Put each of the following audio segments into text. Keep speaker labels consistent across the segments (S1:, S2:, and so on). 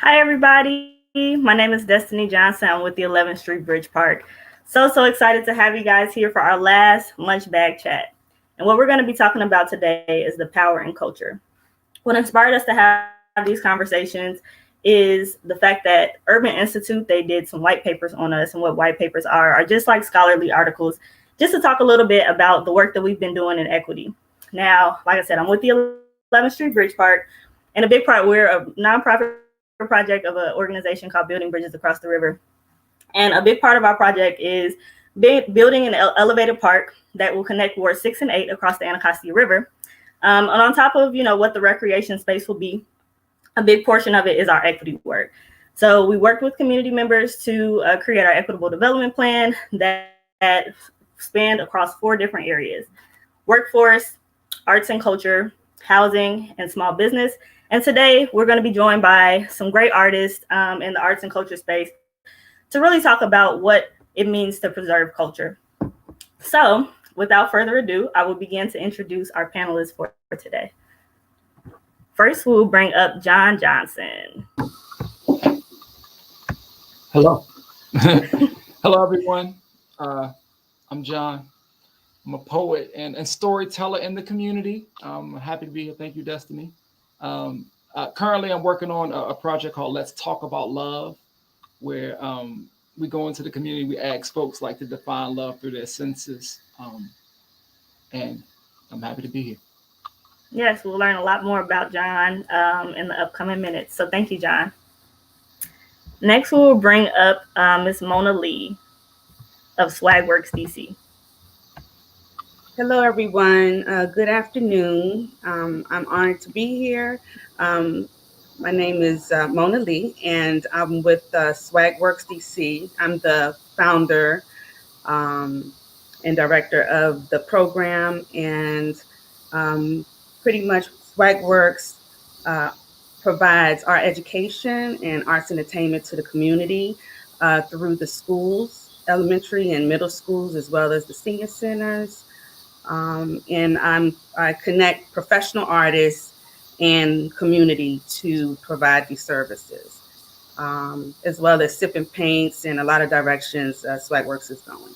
S1: Hi, everybody. My name is Destiny Johnson. I'm with the 11th Street Bridge Park. So excited to have you guys here for our last lunch bag chat. And what we're going to be talking about today is the power in culture. What inspired us to have these conversations is the fact that Urban Institute, they did some white papers on us, and what white papers are just like scholarly articles, just to talk a little bit about the work that we've been doing in equity. Now, like I said, I'm with the 11th Street Bridge Park, and a big part, we're a nonprofit project of an organization called Building Bridges Across the River. And a big part of our project is building an elevated park that will connect Wards 6 and 8 across the Anacostia River. And on top of, what the recreation space will be, a big portion of it is our equity work. So we worked with community members to create our equitable development plan that spanned across 4 different areas: workforce, arts and culture, housing, and small business. And today we're going to be joined by some great artists in the arts and culture space to really talk about what it means to preserve culture. So, without further ado, I will begin to introduce our panelists for today. First, we'll bring up John Johnson.
S2: Hello. Hello, everyone. I'm John. I'm a poet and storyteller in the community. I'm happy to be here. Thank you, Destiny. Currently, I'm working on a project called Let's Talk About Love, where we go into the community, we ask folks like to define love through their senses. And I'm happy to be here.
S1: Yes, we'll learn a lot more about John in the upcoming minutes. So thank you, John. Next, we will bring up Miss Mona Lee of Swagworks DC.
S3: Hello, everyone. Good afternoon. I'm honored to be here. My name is Mona Lee, and I'm with Swagworks DC. I'm the founder and director of the program, and pretty much Swagworks provides our education and arts and entertainment to the community through the schools, elementary and middle schools, as well as the senior centers. And I connect professional artists and community to provide these services, as well as sip and paints and a lot of directions Swagworks is going.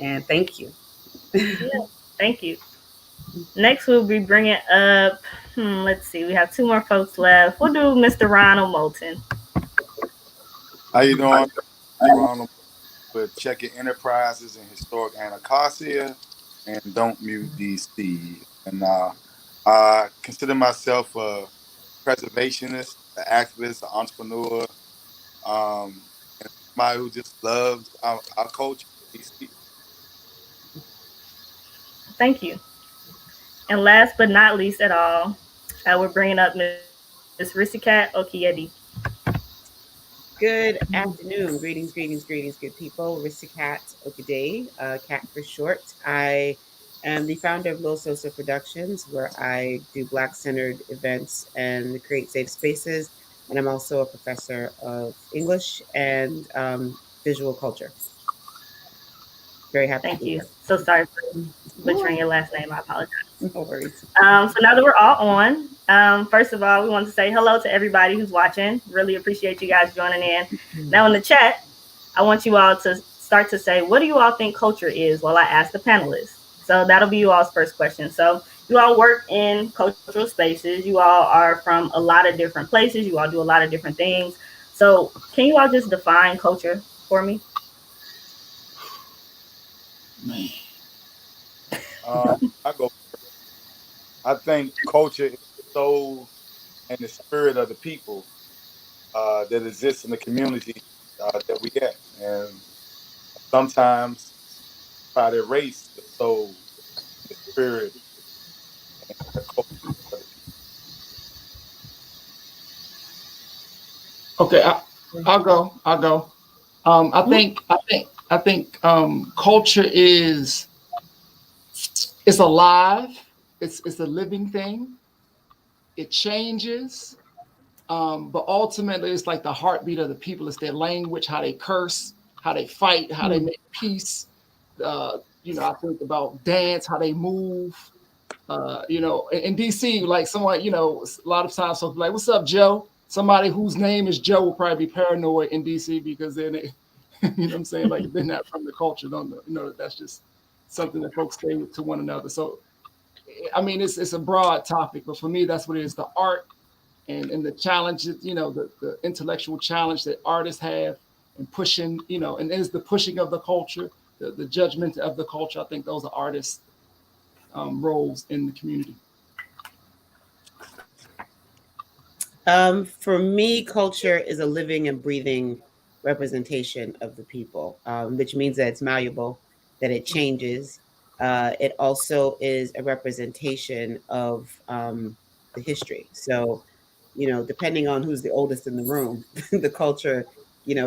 S3: And thank you.
S1: Yeah, thank you. Next, we'll be bringing up, let's see, we have 2 more folks left. We'll do Mr. Ronald Moulton.
S4: How you doing? Ronald with Checker Enterprises and Historic Anacostia and Don't Mute DC. And I consider myself a preservationist, an activist, an entrepreneur, and somebody who just loves our culture. DC.
S1: Thank you. And last but not least at all, we're bringing up Miss Rissikat Okiedi.
S5: Good afternoon. Greetings, good people. Cat Okaday, Cat for short. I am the founder of Los Sosa Productions, where I do Black-centered events and create safe spaces. And I'm also a professor of English and visual culture. Very happy.
S1: Thank you. So sorry for butchering your last name. I apologize.
S5: No worries.
S1: So now that we're all on, first of all, we want to say hello to everybody who's watching. Really appreciate you guys joining in. Now in the chat, I want you all to start to say, what do you all think culture is, while I ask the panelists? So that'll be you all's first question. So you all work in cultural spaces. You all are from a lot of different places. You all do a lot of different things. So can you all just define culture for me?
S2: Man.
S4: I go. I think culture is the soul and the spirit of the people that exists in the community that we get, and sometimes try to erase the soul, the spirit, and the culture of the people.
S2: Okay, I'll go. I think culture is alive. It's a living thing. It changes, but ultimately, it's like the heartbeat of the people. It's their language, how they curse, how they fight, how they make peace. I think about dance, how they move. In DC, like someone, a lot of times, so like, "What's up, Joe?" somebody whose name is Joe will probably be paranoid in DC because then they, you know what I'm saying? Like if they're not from the culture, don't know, you know, that's just something that folks say to one another. So, I mean, it's a broad topic, but for me, that's what it is: the art and the challenges, you know, the intellectual challenge that artists have and pushing, you know, and is the pushing of the culture, the judgment of the culture. I think those are artists' roles in the community.
S5: For me, culture is a living and breathing representation of the people, which means that it's malleable, that it changes. It also is a representation of the history. So, depending on who's the oldest in the room, the culture,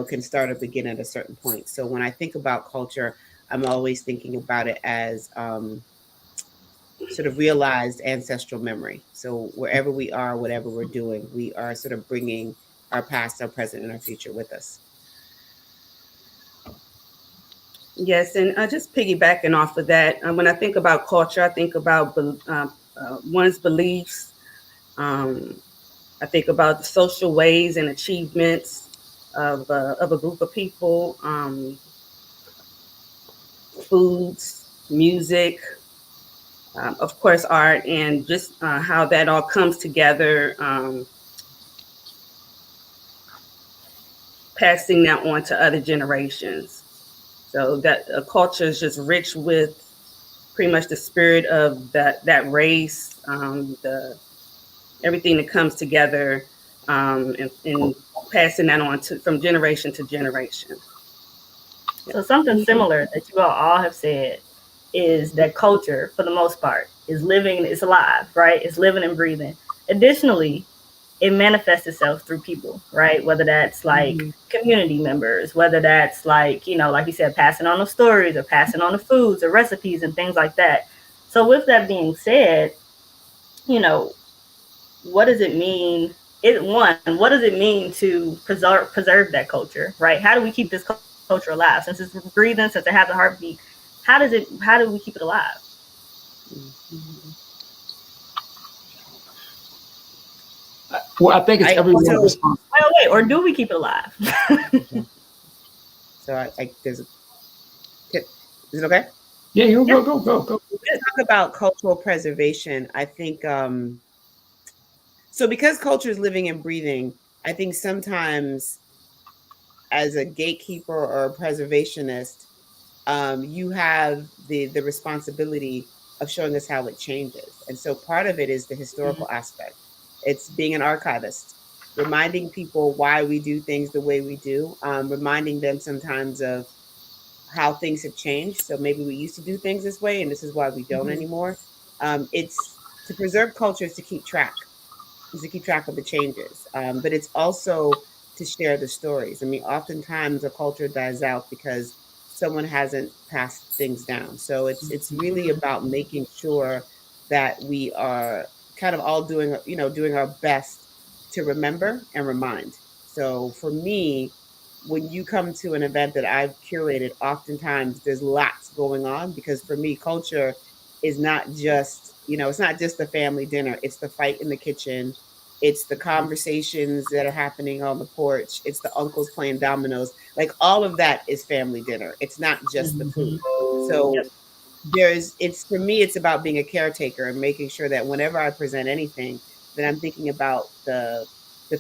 S5: can start or begin at a certain point. So when I think about culture, I'm always thinking about it as sort of realized ancestral memory. So wherever we are, whatever we're doing, we are sort of bringing our past, our present, and our future with us.
S3: Yes, and just piggybacking off of that, when I think about culture, I think about one's beliefs. Um, I think about the social ways and achievements of a group of people, foods, music, of course, art, and just how that all comes together, passing that on to other generations. So that culture is just rich with pretty much the spirit of that race, the everything that comes together, and passing that on from generation to generation.
S1: So something similar that you all have said is that culture, for the most part, is living, it's alive, right? It's living and breathing. Additionally, it manifests itself through people, right? Whether that's like
S3: Mm-hmm.
S1: community members, whether that's like, like you said, passing on the stories or passing on the foods or recipes and things like that. So with that being said, you know, what does it mean? What does it mean to preserve that culture, right? How do we keep this culture alive? Since it's breathing, since it has a heartbeat, how do we keep it alive?
S5: Mhm.
S2: Well, I think it's
S5: I
S2: everyone's
S5: also
S2: responsibility.
S1: Wait, or do we keep it alive?
S5: okay. So I there's a is it okay?
S2: Yeah, you
S1: Yeah.
S2: go.
S5: When we talk about cultural preservation, I think so because culture is living and breathing. I think sometimes as a gatekeeper or a preservationist, you have the responsibility of showing us how it changes. And so part of it is the historical aspect. It's being an archivist, reminding people why we do things the way we do, reminding them sometimes of how things have changed. So maybe we used to do things this way, and this is why we don't
S3: Mm-hmm.
S5: anymore. It's to preserve cultures to keep track, is to keep track of the changes, but it's also to share the stories. I mean, oftentimes a culture dies out because someone hasn't passed things down. So it's really about making sure that we are kind of all doing our best to remember and remind. So for me, when you come to an event that I've curated, oftentimes there's lots going on because for me, culture is not just, it's not just the family dinner, it's the fight in the kitchen, it's the conversations that are happening on the porch, it's the uncles playing dominoes. Like all of that is family dinner. It's not just the food. So
S1: Yep.
S5: it's for me, it's about being a caretaker and making sure that whenever I present anything, that I'm thinking about the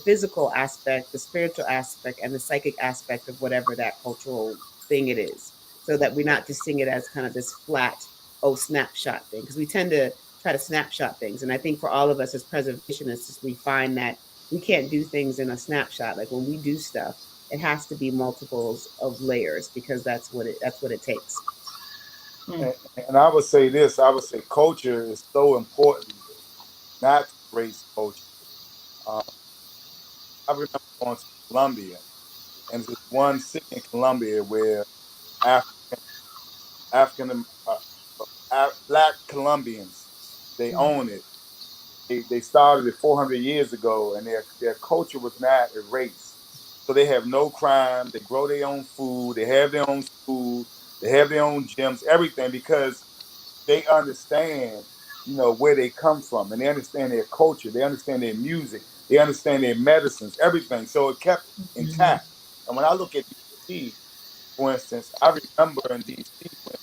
S5: physical aspect, the spiritual aspect, and the psychic aspect of whatever that cultural thing it is, so that we're not just seeing it as kind of this flat, oh, snapshot thing, because we tend to try to snapshot things. And I think for all of us as preservationists, we find that we can't do things in a snapshot. Like when we do stuff, it has to be multiples of layers because that's what it takes.
S1: Mm.
S4: And, and I would say this: I would say culture is so important, not to race culture. Um, I remember going to Colombia, and there's one city in Colombia where African African Black Colombians they own it. They started it 400 years ago, and their culture was not erased. So they have no crime. They grow their own food. They have their own school. They have their own gyms. Everything because they understand, where they come from, and they understand their culture. They understand their music. They understand their medicines, everything. So it kept intact. And when I look at DC, for instance, I remember in DC when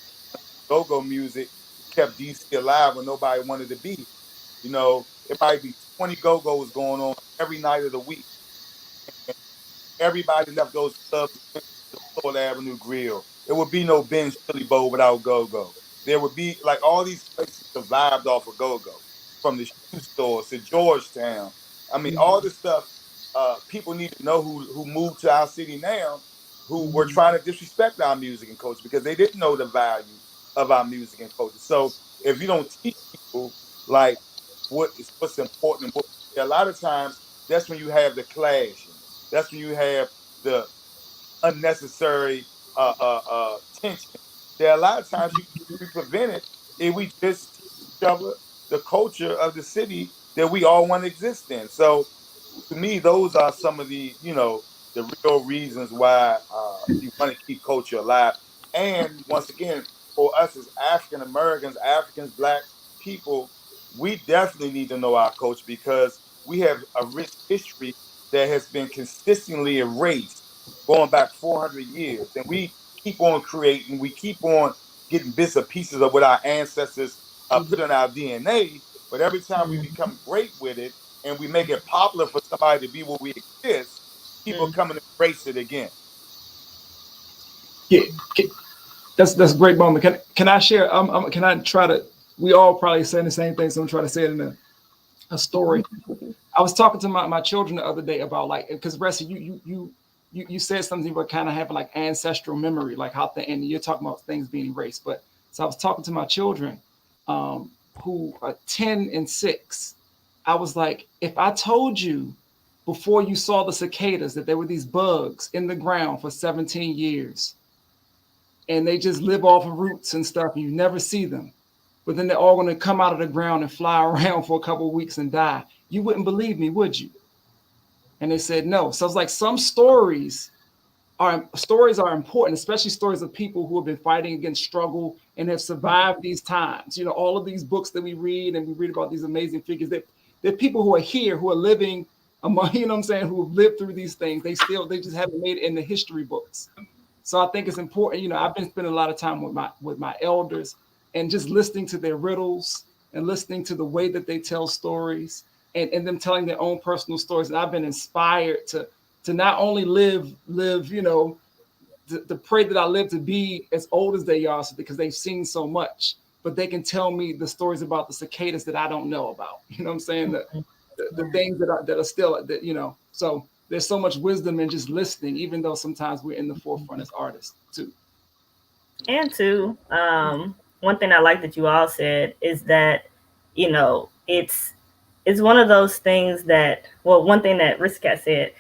S4: go-go music kept DC alive when nobody wanted to be here. You know, it might be 20 go-go's going on every night of the week. Everybody left those clubs and went to the Florida Avenue Grill. There would be no Ben's Chili Bowl without go-go. There would be like all these places survived off of go-go, from the shoe stores to Georgetown. I mean, all this stuff. People need to know who moved to our city now, who were trying to disrespect our music and culture because they didn't know the value of our music and culture. So if you don't teach people like what's important and what, a lot of times that's when you have the clashing. That's when you have the unnecessary tension. There are a lot of times you can be prevented if we just teach each other the culture of the city that we all want to exist in. So to me, those are some of the the real reasons why you want to keep culture alive. And once again, for us as African Americans, Africans, Black people, we definitely need to know our culture because we have a rich history that has been consistently erased going back 400 years. And we keep on creating, we keep on getting bits and pieces of what our ancestors put in our DNA. But every time we become great with it and we make it popular for somebody to be where we exist, people come and embrace it again.
S2: Yeah, that's a great moment. Can I share? Can I try to? We all probably saying the same thing, so I'm trying to say it in a story. I was talking to my children the other day about like because Ressa, you said something about kind of having like ancestral memory, like how and you're talking about things being erased. But so I was talking to my children, who are 10 and 6. I was like, if I told you before you saw the cicadas that there were these bugs in the ground for 17 years, and they just live off of roots and stuff, and you never see them, but then they're all going to come out of the ground and fly around for a couple of weeks and die, you wouldn't believe me, would you? And they said no. So it's like some stories are important, especially stories of people who have been fighting against struggle and have survived these times. You know, all of these books that we read, and we read about these amazing figures, that they're people who are here, who are living among, you know what I'm saying, who have lived through these things. They just haven't made it in the history books. So I think it's important. You know, I've been spending a lot of time with my elders and just listening to their riddles and listening to the way that they tell stories, and them telling their own personal stories. And I've been inspired to not only live, you know, to pray that I live to be as old as they are, so because they've seen so much, but they can tell me the stories about the cicadas that I don't know about. You know what I'm saying? The things that are still that, you know. So there's so much wisdom in just listening, even though sometimes we're in the forefront as artists too.
S1: And two, one thing I like that you all said is that, it's one of those things that, well, one thing that Riskat said,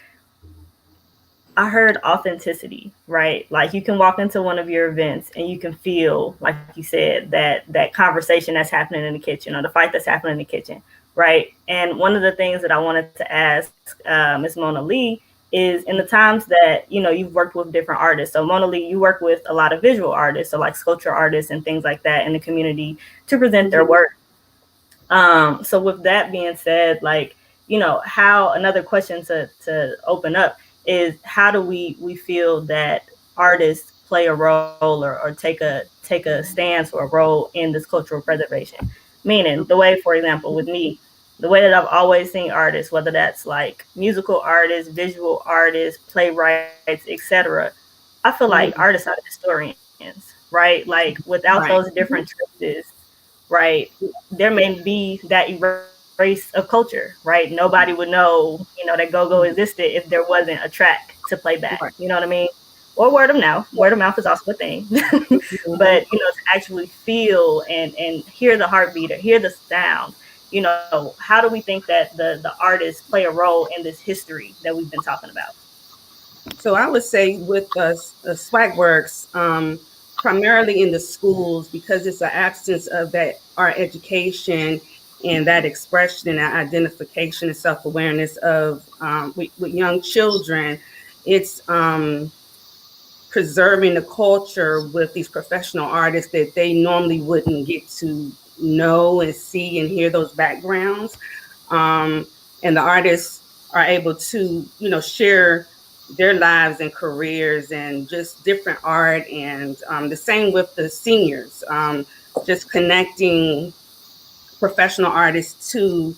S1: I heard authenticity, right? Like you can walk into one of your events and you can feel, like you said, that conversation that's happening in the kitchen or the fight that's happening in the kitchen, right? And one of the things that I wanted to ask Ms. Mona Lee is, in the times that you've worked with different artists. So Mona Lee, you work with a lot of visual artists, so like sculpture artists and things like that in the community to present their work. So with that being said, like, how, another question to open up is, how do we feel that artists play a role, or take a stance or a role in this cultural preservation? Meaning, the way, for example, with me, the way that I've always seen artists, whether that's like musical artists, visual artists, playwrights, etc., I feel like artists are the historians, right? Like without those
S3: Right.
S1: different traces, right, there may be that erase of culture, right? Nobody would know, that go-go existed if there wasn't a track to play back. You know what I
S3: Right.
S1: mean? Or word of mouth. Word of mouth is also a thing. But to actually feel and hear the heartbeat or hear the sound, how do we think that the artists play a role in this history that we've been talking about?
S3: So I would say with us, Swagworks, primarily in the schools, because it's an absence of that art education and that expression and that identification and self awareness of with young children. It's preserving the culture with these professional artists that they normally wouldn't get to know and see and hear those backgrounds. And the artists are able to, share their lives and careers and just different art. And the same with the seniors, just connecting professional artists to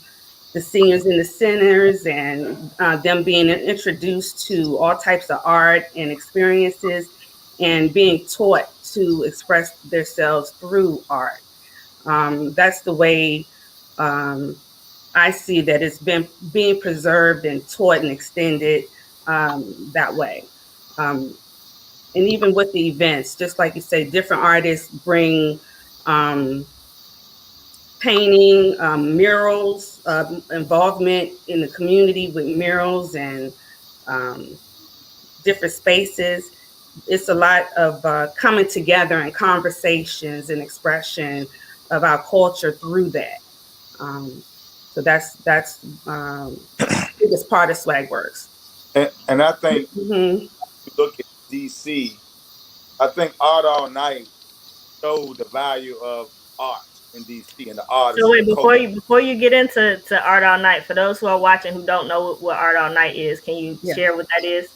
S3: the seniors in the centers, and them being introduced to all types of art and experiences, and being taught to express themselves through art. That's the way um, I see that it's been being preserved and taught and extended that way. Um, and even with the events, just like you say, different artists bring um, painting, murals, involvement in the community with murals and um, different spaces. It's a lot of coming together and conversations and expression of our culture through that. Um, so that's biggest part of Swag Works.
S4: And I think
S3: Mm-hmm.
S4: you look at DC, I think Art All Night showed the value of art in DC and the
S1: So
S4: artists and the
S1: wait,
S4: culture.
S1: before you get into Art All Night, for those who are watching who don't know what Art All Night is, can you
S3: Yeah.
S1: share what that is?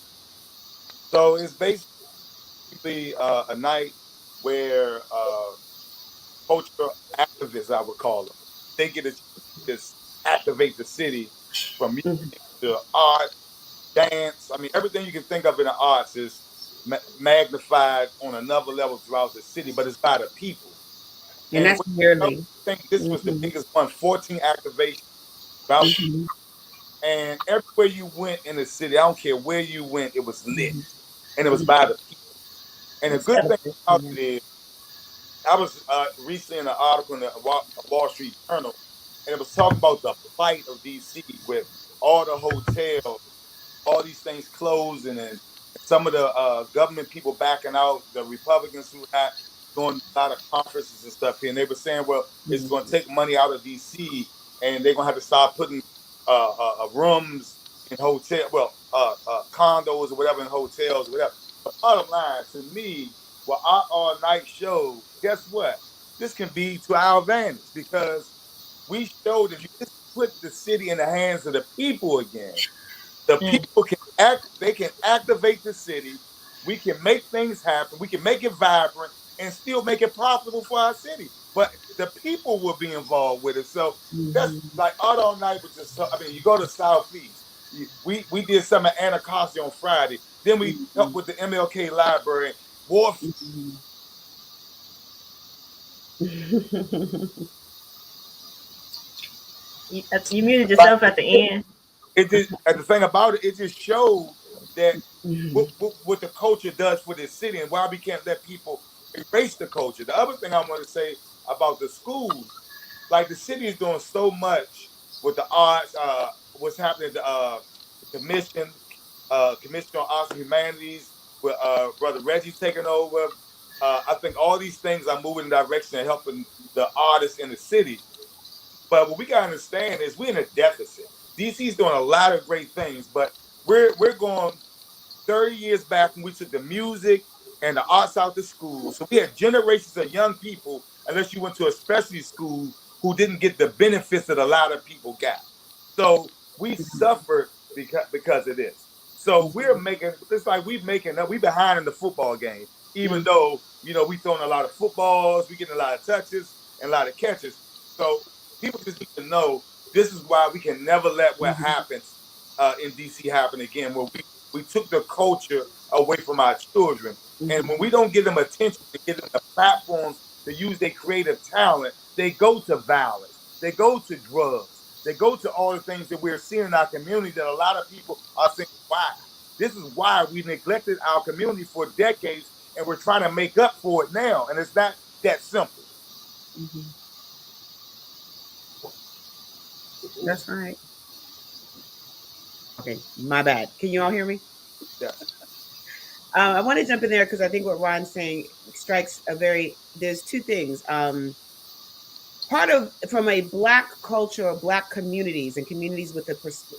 S4: So it's basically a night where cultural activists, I would call them, they get a chance to just activate the city from music
S3: Mm-hmm.
S4: to art, dance. I mean, everything you can think of in the arts is magnified on another level throughout the city, but it's by the people.
S3: And
S4: And
S3: that's
S4: what, I
S3: yearly.
S4: think this was the
S3: Mm-hmm.
S4: biggest one, 14 activations throughout.
S3: Mm-hmm.
S4: And everywhere you went in the city, I don't care where you went, it was lit. And it was
S3: Mm-hmm.
S4: by the people. And the
S3: That's
S4: good thing about
S3: yeah.
S4: it is, I was recently in an article in the Wall Street Journal, and it was talking about the plight of DC with all the hotels, all these things closing, and some of the government people backing out, the Republicans who had doing a lot of conferences and stuff here, and they were saying, well, it's going to
S3: Mm-hmm.
S4: take money out of DC, and they're going to have to start putting rooms in hotel, well, condos or whatever in hotels, or whatever. The bottom line to me, well, our all night show, guess what? This can be to our advantage because we showed if you just put the city in the hands of the people again, the
S1: Mm.
S4: people can act, they can activate the city. We can make things happen. We can make it vibrant and still make it profitable for our city. But the people will be involved with it. So that's
S3: Mm-hmm.
S4: like Art All Night was just, I mean, you go to Southeast. We did some at Anacostia on Friday. Then we helped with the MLK Library. War.
S3: Mm-hmm.
S1: You muted yourself at the end.
S4: It just, and the thing about it, it just showed that
S3: Mm-hmm.
S4: what the culture does for this city and why we can't let people erase the culture. The other thing I want to say about the schools, like the city is doing so much with the arts, what's happening, the commission on arts and humanities with brother Reggie taking over. I think all these things are moving in the direction of helping the artists in the city. But what we gotta understand is we're in a deficit. DC's doing a lot of great things, but we're going 30 years back when we took the music and the arts out to school. So we had generations of young people, unless you went to a specialty school, who didn't get the benefits that a lot of people got. So we suffered because of this. So we're making it's like we making up, we behind in the football game, even though we throwing a lot of footballs, we getting a lot of touches and a lot of catches. So people just need to know this is why we can never let what happens in DC happen again, where we took the culture away from our children. And when we don't give them attention and give them the platforms to use their creative talent, they go to violence, they go to drugs, they go to all the things that we're seeing in our community that a lot of people are saying, why? This is why we neglected our community for decades and we're trying to make up for it now. And it's not that simple.
S3: Mm-hmm. That's right.
S5: Okay, my bad. Can you all hear me?
S4: Yes.
S5: I want to jump in there because I think what Ron's saying strikes a very. There's two things. Part of from a black culture or black communities and communities with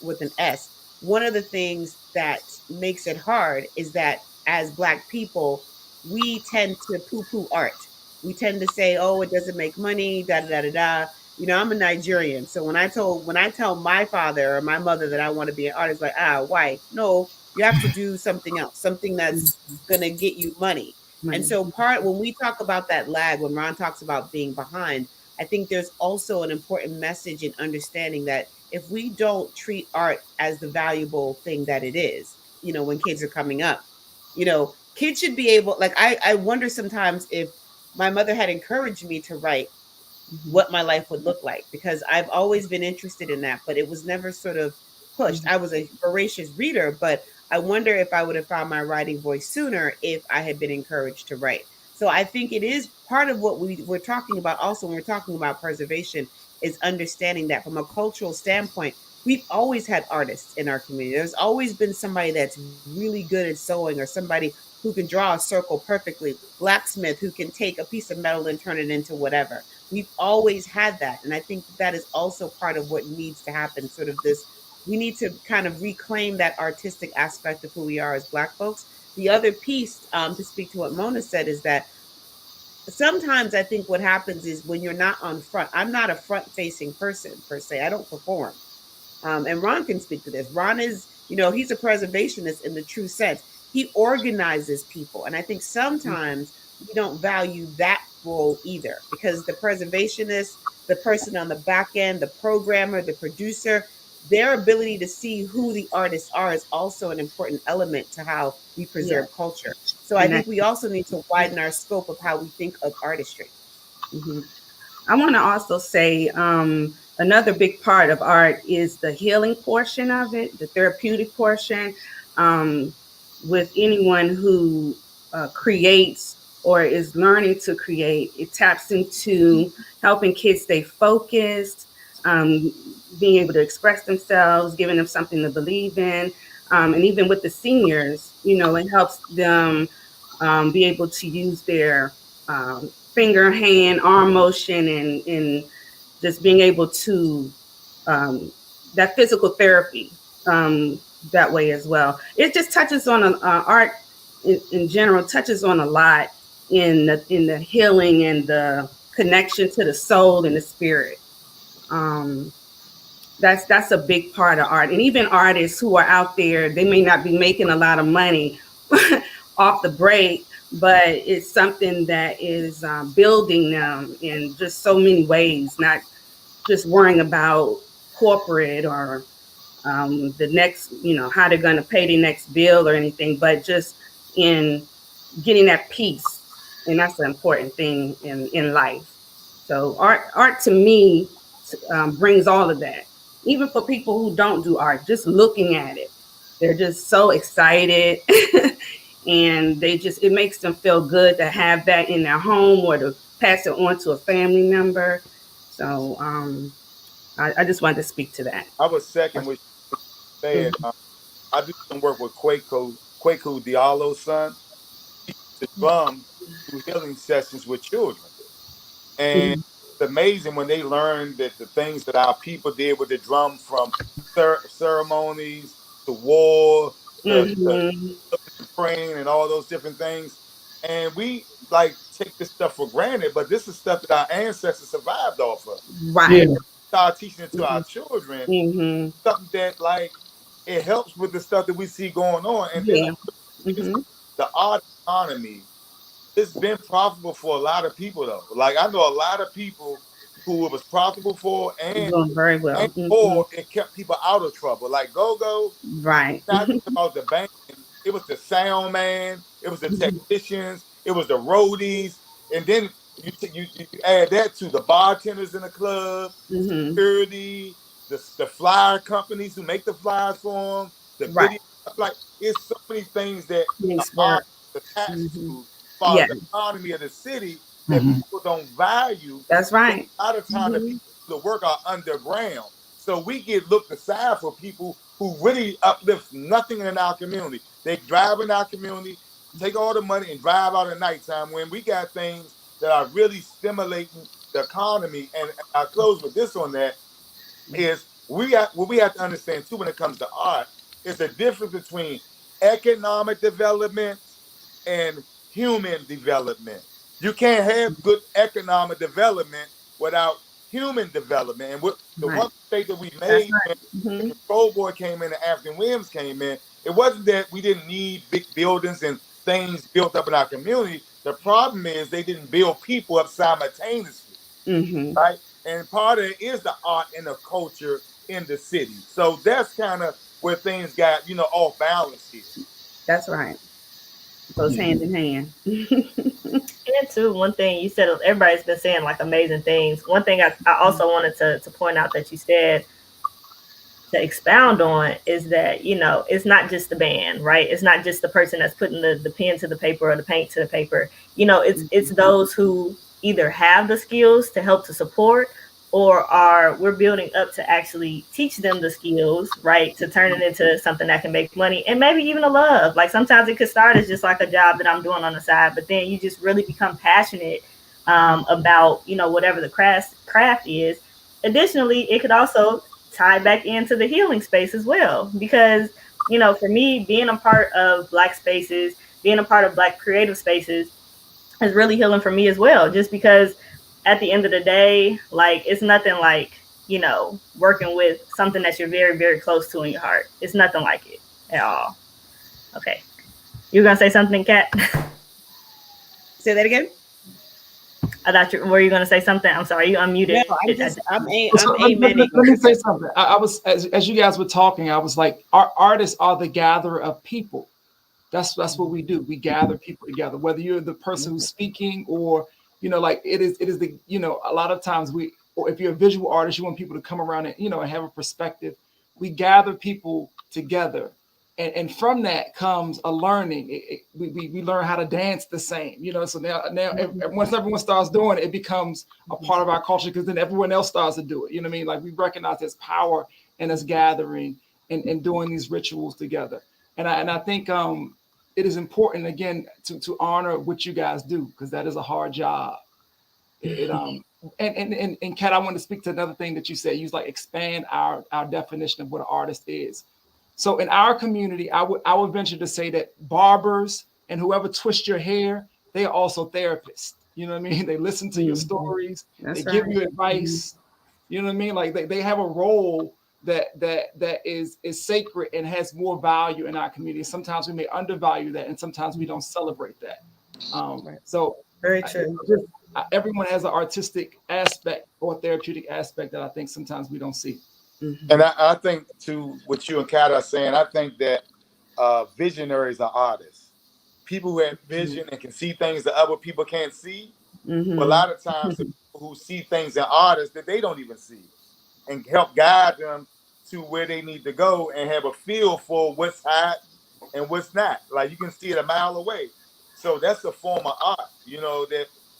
S5: with an S. One of the things that makes it hard is that as black people, we tend to poo-poo art. We tend to say, "Oh, it doesn't make money," da da da da da. I'm a Nigerian, so when I tell my father or my mother that I want to be an artist, like, why? No, you have to do something else, something
S3: Mhm.
S5: that's gonna get you money. And
S3: Money.
S5: so part when we talk about that lag, when Ron talks about being behind, I think there's also an important message in understanding that if we don't treat art as the valuable thing that it is, when kids are coming up, kids should be able, like, I wonder sometimes if my mother had encouraged me to write
S3: Mhm.
S5: what my life would look like, because I've always been interested in that, but it was never sort of pushed.
S3: Mhm.
S5: I was a voracious reader, but I wonder if I would have found my writing voice sooner if I had been encouraged to write. So I think it is part of what we're talking about also when we're talking about preservation, is understanding that from a cultural standpoint, we've always had artists in our community. There's always been somebody that's really good at sewing, or somebody who can draw a circle perfectly, blacksmith who can take a piece of metal and turn it into whatever. We've always had that. And I think that is also part of what needs to happen. Sort of this, we need to kind of reclaim that artistic aspect of who we are as Black folks. The other piece, to speak to what Mona said, is that sometimes I think what happens is when you're not on front, I'm not a front facing person per se, I don't perform. And Ron can speak to this. Ron is, he's a preservationist in the true sense. He organizes people. And I think sometimes we don't value that role either, because the preservationist, the person on the back end, the programmer, the producer, their ability to see who the artists are is also an important element to how we
S3: Yeah.
S5: preserve culture. So I
S3: And
S5: think we also need to widen our scope of how we think of artistry.
S3: mhm. I want to also say another big part of art is the healing portion of it, the therapeutic portion. Um, with anyone who creates or is learning to create, it taps into helping kids stay focused, um, being able to express themselves, giving them something to believe in. And even with the seniors, it helps them be able to use their finger, hand, arm motion, and just being able to um, that physical therapy that way as well. It just touches on art in general touches on a lot in the healing and the connection to the soul and the spirit. Um, that's a big part of art, and even artists who are out there, they may not be making a lot of money off the break, but it's something that is building them in just so many ways, not just worrying about corporate or the next, how they're going to pay the next bill or anything, but just in getting that peace. And that's an important thing in life. So art to me brings all of that. Even for people who don't do art, just looking at it, they're just so excited. And it makes them feel good to have that in their home or to pass it on to a family member. So I just wanted to speak to that.
S4: I was second what you said.
S3: Mhm.
S4: I do some work with Kwaku Diallo's son. To drum, do healing sessions with children. And
S3: Mhm.
S4: it's amazing when they learn that the things that our people did with the drum, from ceremonies to war to
S3: Mhm.
S4: praying and all those different things. And we like take this stuff for granted, but this is stuff that our ancestors survived off of.
S2: Yeah.
S3: Right.
S4: Start teaching it to our
S3: Mhm.
S4: children,
S3: Mhm.
S4: something that like it helps with the stuff that we see going on. And then
S3: Yeah. Mhm.
S4: the art economy, it's been profitable for a lot of people though. Like I know a lot of people who it was profitable for,
S3: Doing very well. Mhm.
S4: or it kept people out of trouble. Like Go Go,
S3: Right.
S4: not just about the bank. It was the sound man, it was the technicians, it was the roadies, and then you add that to the bartenders in the club,
S3: Mhm.
S4: security, the flyer companies who make the flyers for them, the
S3: Right.
S4: video. Like it's so many things that the
S3: Makes
S4: art
S3: work.
S4: is attached
S3: Mhm.
S4: to, as far as
S3: Yeah,
S4: the economy of the city, that
S2: Hmm.
S4: people don't value.
S3: that's
S4: Because
S3: right.
S4: a lot of time the
S3: Mhm.
S4: people who do the work are underground. So we get looked aside for people who really uplift nothing in our community. They drive in our community, take all the money and drive out at nighttime when we got things that are really stimulating the economy. And I'll close with this on that is what we have to understand too when it comes to art is the difference between economic development and human development. You can't have good economic development without human development. And what the
S3: Right.
S4: one mistake that we
S3: That's
S4: made
S3: right.
S4: when the
S3: Hmm.
S4: control board came in and African Williams came in, it wasn't that we didn't need big buildings and things built up in our community. The problem is they didn't build people up simultaneously,
S3: Hmm.
S4: right? And part of it is the art and the culture in the city. So that's kind of where things got, off balance here.
S3: That's right. Goes
S2: Yeah.
S3: hand in hand.
S1: And too, one thing you said, everybody's been saying like amazing things. One thing I also wanted to point out that you said to expound on is that, it's not just the band, right? It's not just the person that's putting the pen to the paper or the paint to the paper. It's those who either have the skills to help to support, or are we're building up to actually teach them the skills, right, to turn it into something that can make money, and maybe even a love. Like sometimes it could start as just like a job that I'm doing on the side, but then you just really become passionate about, whatever the craft is. Additionally, it could also tie back into the healing space as well, because for me, being a part of Black spaces, being a part of Black creative spaces, is really healing for me as well, just because at the end of the day, like, it's nothing like, working with something that you're very, very close to in your heart. It's nothing like it at all. Okay, you were gonna say something, Kat?
S5: Say that again.
S1: I thought you were you gonna say something. I'm sorry, you
S5: No,
S1: unmuted.
S5: I'm
S2: So
S5: amening.
S2: let me say something. I was as you guys were talking, I was like, our artists are the gatherer of people. That's what we do. We gather people together. Whether you're the person who's speaking, or like it is the a lot of times or if you're a visual artist, you want people to come around and and have a perspective. We gather people together, and from that comes a learning. We learn how to dance the same. So now once everyone starts doing it, it becomes a part of our culture, because then everyone else starts to do it. You know what I mean? Like, we recognize there's power in us gathering and doing these rituals together. And I think it is important, again, to honor what you guys do, because that is a hard job. It and Kat, I want to speak to another thing that you said. You was like, expand our definition of what an artist is. So in our community, I would venture to say that barbers and whoever twists your hair, they are also therapists. You know what I mean? They listen to your
S3: Mhm.
S2: stories, they
S3: That's
S2: give
S3: right.
S2: you
S3: Mhm.
S2: advice. You know what I mean? Like, they have a role that is sacred and has more value in our community. Sometimes we may undervalue that, and sometimes we don't celebrate that.
S5: Right.
S2: So
S3: Very true.
S2: everyone has an artistic aspect or therapeutic aspect that I think sometimes we don't see.
S4: And
S3: Hmm.
S4: I think, to what you and Kat are saying, I think that visionaries are artists. People who have
S3: Hmm.
S4: vision and can see things that other people can't see. But a
S3: Hmm.
S4: lot of times, the people who see things in artists that they don't even see, and help guide them to where they need to go, and have a feel for what's hot and what's not. Like, you can see it a mile away. So that's a form of art,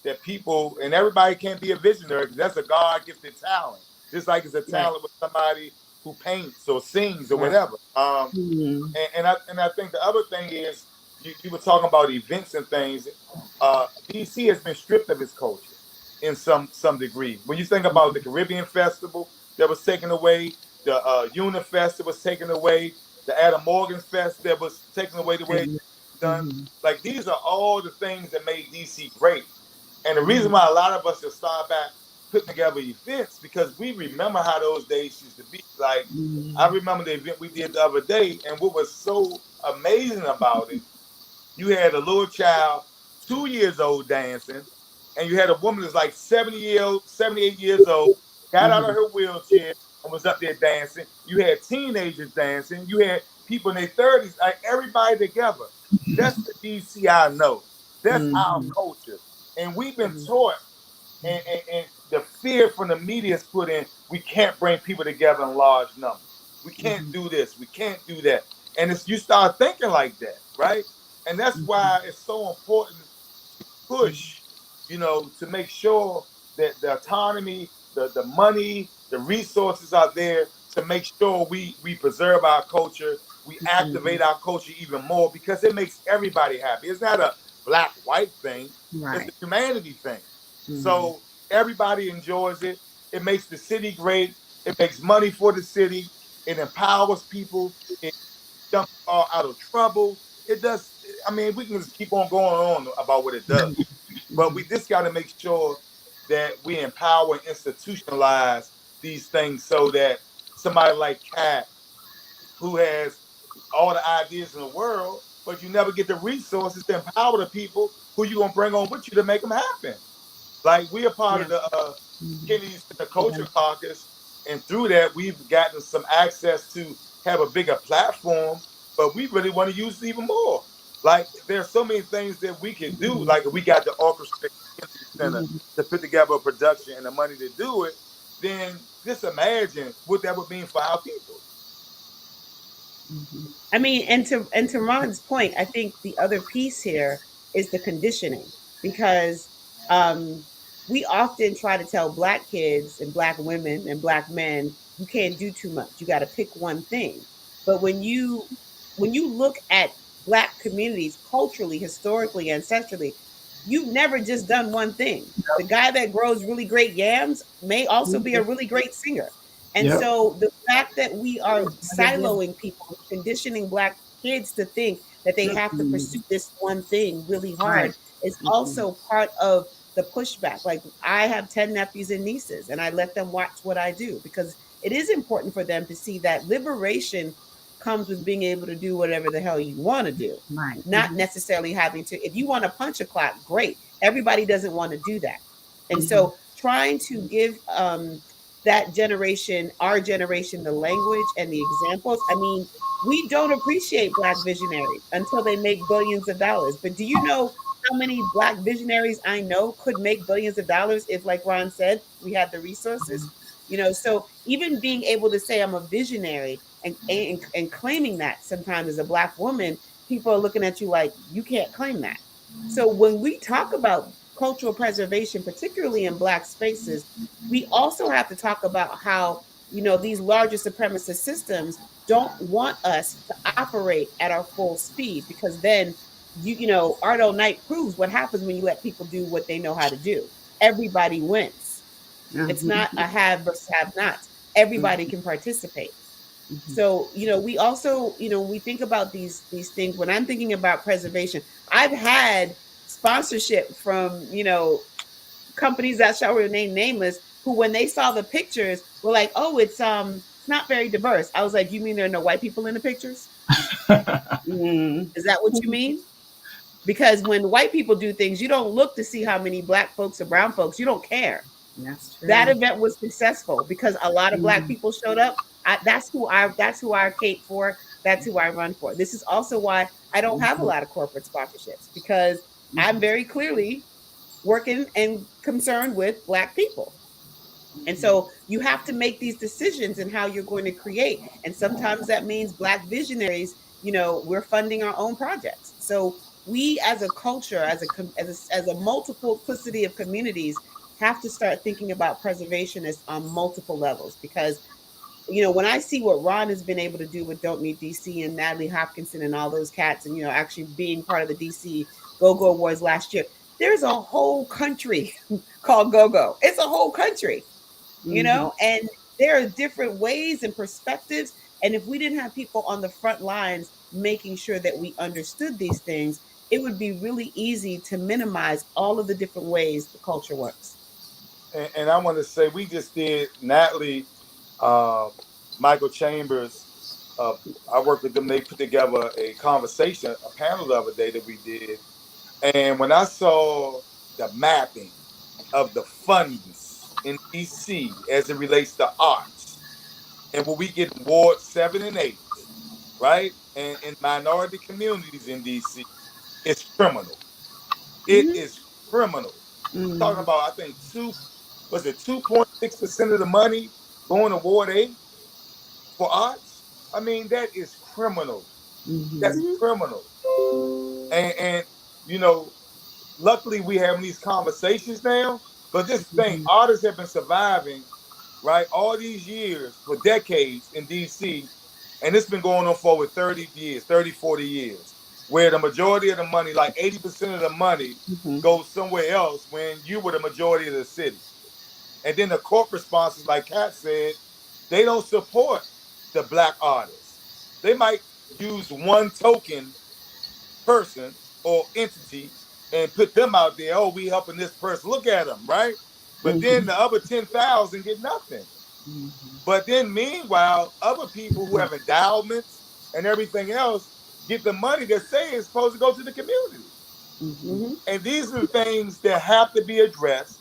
S4: that people, and everybody can't be a visionary, because that's a God gifted talent. Just like it's a
S5: Right.
S4: talent with somebody who paints or sings or
S5: Right.
S4: whatever.
S3: Hmm.
S4: And I think the other thing is, you were talking about events and things. DC has been stripped of its culture in some degree. When you think about the Caribbean Festival that was taken away, the Unifest that was taken away, the Adam Morgan Fest that was taken away, the way it's done.
S3: Hmm.
S4: Like, these are all the things that made DC great. And the reason
S3: Hmm.
S4: why a lot of us have started back putting together events, because we remember how those days used to be. Like, I
S3: Hmm.
S4: remember the event we did the other day, and what was so amazing about it, you had a little child, 2 years old, dancing, and you had a woman that's like 78 years old, got out of
S3: Hmm.
S4: her wheelchair and was up there dancing. You had teenagers dancing. You had people in their 30s, like, everybody together. That's the DC I know. That's our
S3: Hmm.
S4: culture. And we've been taught, and the fear from the media is put in, we can't bring people together in large numbers. We can't
S3: Hmm.
S4: do this. We can't do that. And it's, you start thinking like that, right? And that's why it's so important to push, to make sure that the autonomy, the money, the resources are there, to make sure we preserve our culture, we
S3: Hmm.
S4: activate our culture even more, because it makes everybody happy. It's not a black white thing, it's a
S3: Right.
S4: humanity thing.
S3: Hmm.
S4: So everybody enjoys it. It makes the city great. It makes money for the city. It empowers people. It dumps all out of trouble. It does. I mean, we can just keep on going on about what it does, but we just got to make sure that we empower and institutionalize these things so that somebody like Kat, who has all the ideas in the world, but you never get the resources to empower the people who you're gonna bring on with you to make them happen. Like we are part
S3: Yeah.
S4: of the
S3: Mhm.
S4: Kennedy Center Culture Caucus, and through that we've gotten some access to have a bigger platform. But we really want to use it even more. Like there's so many things that we can do. Like if we got the orchestra Kennedy Center
S3: Mhm.
S4: to put together a production and the money to do it, then just imagine what that would mean for our people.
S3: Mhm.
S5: I mean, and to Ron's point, I think the other piece here is the conditioning because um, we often try to tell black kids and black women and black men you can't do too much. You got to pick one thing. But when you look at black communities culturally, historically, ancestrally, you've never just done one thing. The guy that grows really great yams may also be a
S3: Mhm.
S5: really great singer. And
S2: Yep.
S5: so the fact that we are siloing people, conditioning black kids to think that they have to
S3: Mhm.
S5: pursue this one thing really hard
S3: Right.
S5: is
S3: Mhm.
S5: also part of the pushback. Like I have 10 nephews and nieces and I let them watch what I do because it is important for them to see that liberation comes with being able to do whatever the hell you want to do.
S3: Right.
S5: Not necessarily having to, if you want to punch a clock, great. Everybody doesn't want to do that. And
S3: Mhm.
S5: so trying to give that generation, our generation, the language and the examples. I mean, we don't appreciate Black visionaries until they make billions of dollars. But do you know how many Black visionaries I know could make billions of dollars if, like Ron said, we had the resources? So even being able to say I'm a visionary and claiming that sometimes as a Black woman, people are looking at you like you can't claim that. So when we talk about cultural preservation, particularly in Black spaces, we also have to talk about how these larger supremacist systems don't want us to operate at our full speed because then Ardo Knight proves what happens when you let people do what they know how to do. Everybody wins. It's not
S3: Mhm.
S5: a have versus have nots. Everybody
S3: Mhm.
S5: can participate.
S3: Mhm.
S5: So we also we think about these things. When I'm thinking about preservation, I've had sponsorship from companies that shall remain nameless, who when they saw the pictures were like, oh, it's not very diverse. I was like, you mean there are no white people in the pictures?
S3: Mhm.
S5: Is that what you mean? Because when white people do things, you don't look to see how many black folks or brown folks. You don't care.
S3: That's
S5: That
S3: true.
S5: event was successful because a lot of black
S3: Mhm.
S5: people showed up. That's who I cape for. That's who I run for. This is also why I don't have a
S3: Mhm.
S5: lot of corporate sponsorships because I'm
S3: Mhm.
S5: very clearly working and concerned with black people. And
S3: Mhm.
S5: so you have to make these decisions in how you're going to create. And sometimes that means black visionaries, we're funding our own projects. So we as a culture, as a multiplicity of communities, have to start thinking about preservation as on multiple levels because when I see what Ron has been able to do with Don't Meet DC and Natalie Hopkinson and all those cats, and actually being part of the DC Go Go Awards last year, there's a whole country called Go Go. It's a whole country,
S3: Mhm.
S5: and there are different ways and perspectives. And if we didn't have people on the front lines making sure that we understood these things, it would be really easy to minimize all of the different ways the culture works.
S4: And I want to say we just did Natalie, uh, Michael Chambers. Uh, I worked with them. They put together a conversation, a panel the other day that we did. And when I saw the mapping of the funds in DC as it relates to arts, and when we get Ward 7 and 8, right? And in minority communities in DC, it's criminal. It
S5: Hmm.
S4: is criminal. Talking
S3: Mhm.
S4: about, I think, 2.6% of the money going to Ward 8 for arts? I mean, that is criminal. That's
S3: Mhm.
S5: Hmm.
S4: criminal. And you know, luckily we having these conversations now. But this thing,
S3: Mhm.
S4: artists have been surviving, right, all these years for decades in DC, and it's been going on for over 30 years, 30, 40 years, where the majority of the money, like 80% of the money,
S3: Mhm.
S4: goes somewhere else when you were the majority of the city. And then the corporate sponsors, like Kat said, they don't support the black artists. They might use one token person or entity and put them out there. Oh, we helping this person. Look at them, right? But then the other 10,000 get nothing. But then meanwhile, other people who have endowments and everything else get the money that say it's supposed to go to the community.
S5: Mm-hmm.
S4: And these are the things that have to be addressed.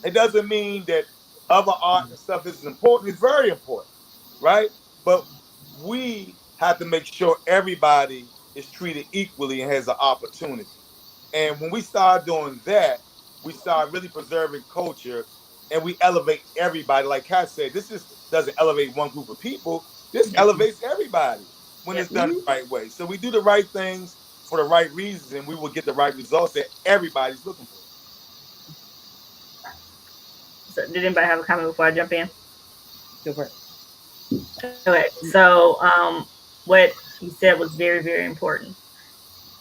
S4: It doesn't mean that other art and stuff isn't important. It's very important, right? But we have to make sure everybody is treated equally and has an opportunity. And when we start doing that, we start really preserving culture and we elevate everybody. Like Kat said, this just doesn't elevate one group of people. This
S1: Yep.
S4: elevates everybody when
S1: Yep.
S4: it's done the right way. So we do the right things for the right reasons and we will get the right results that everybody's looking for.
S1: So, did anybody have a comment before I jump in?
S5: Go for it.
S1: Okay. So, what he said was very, very important,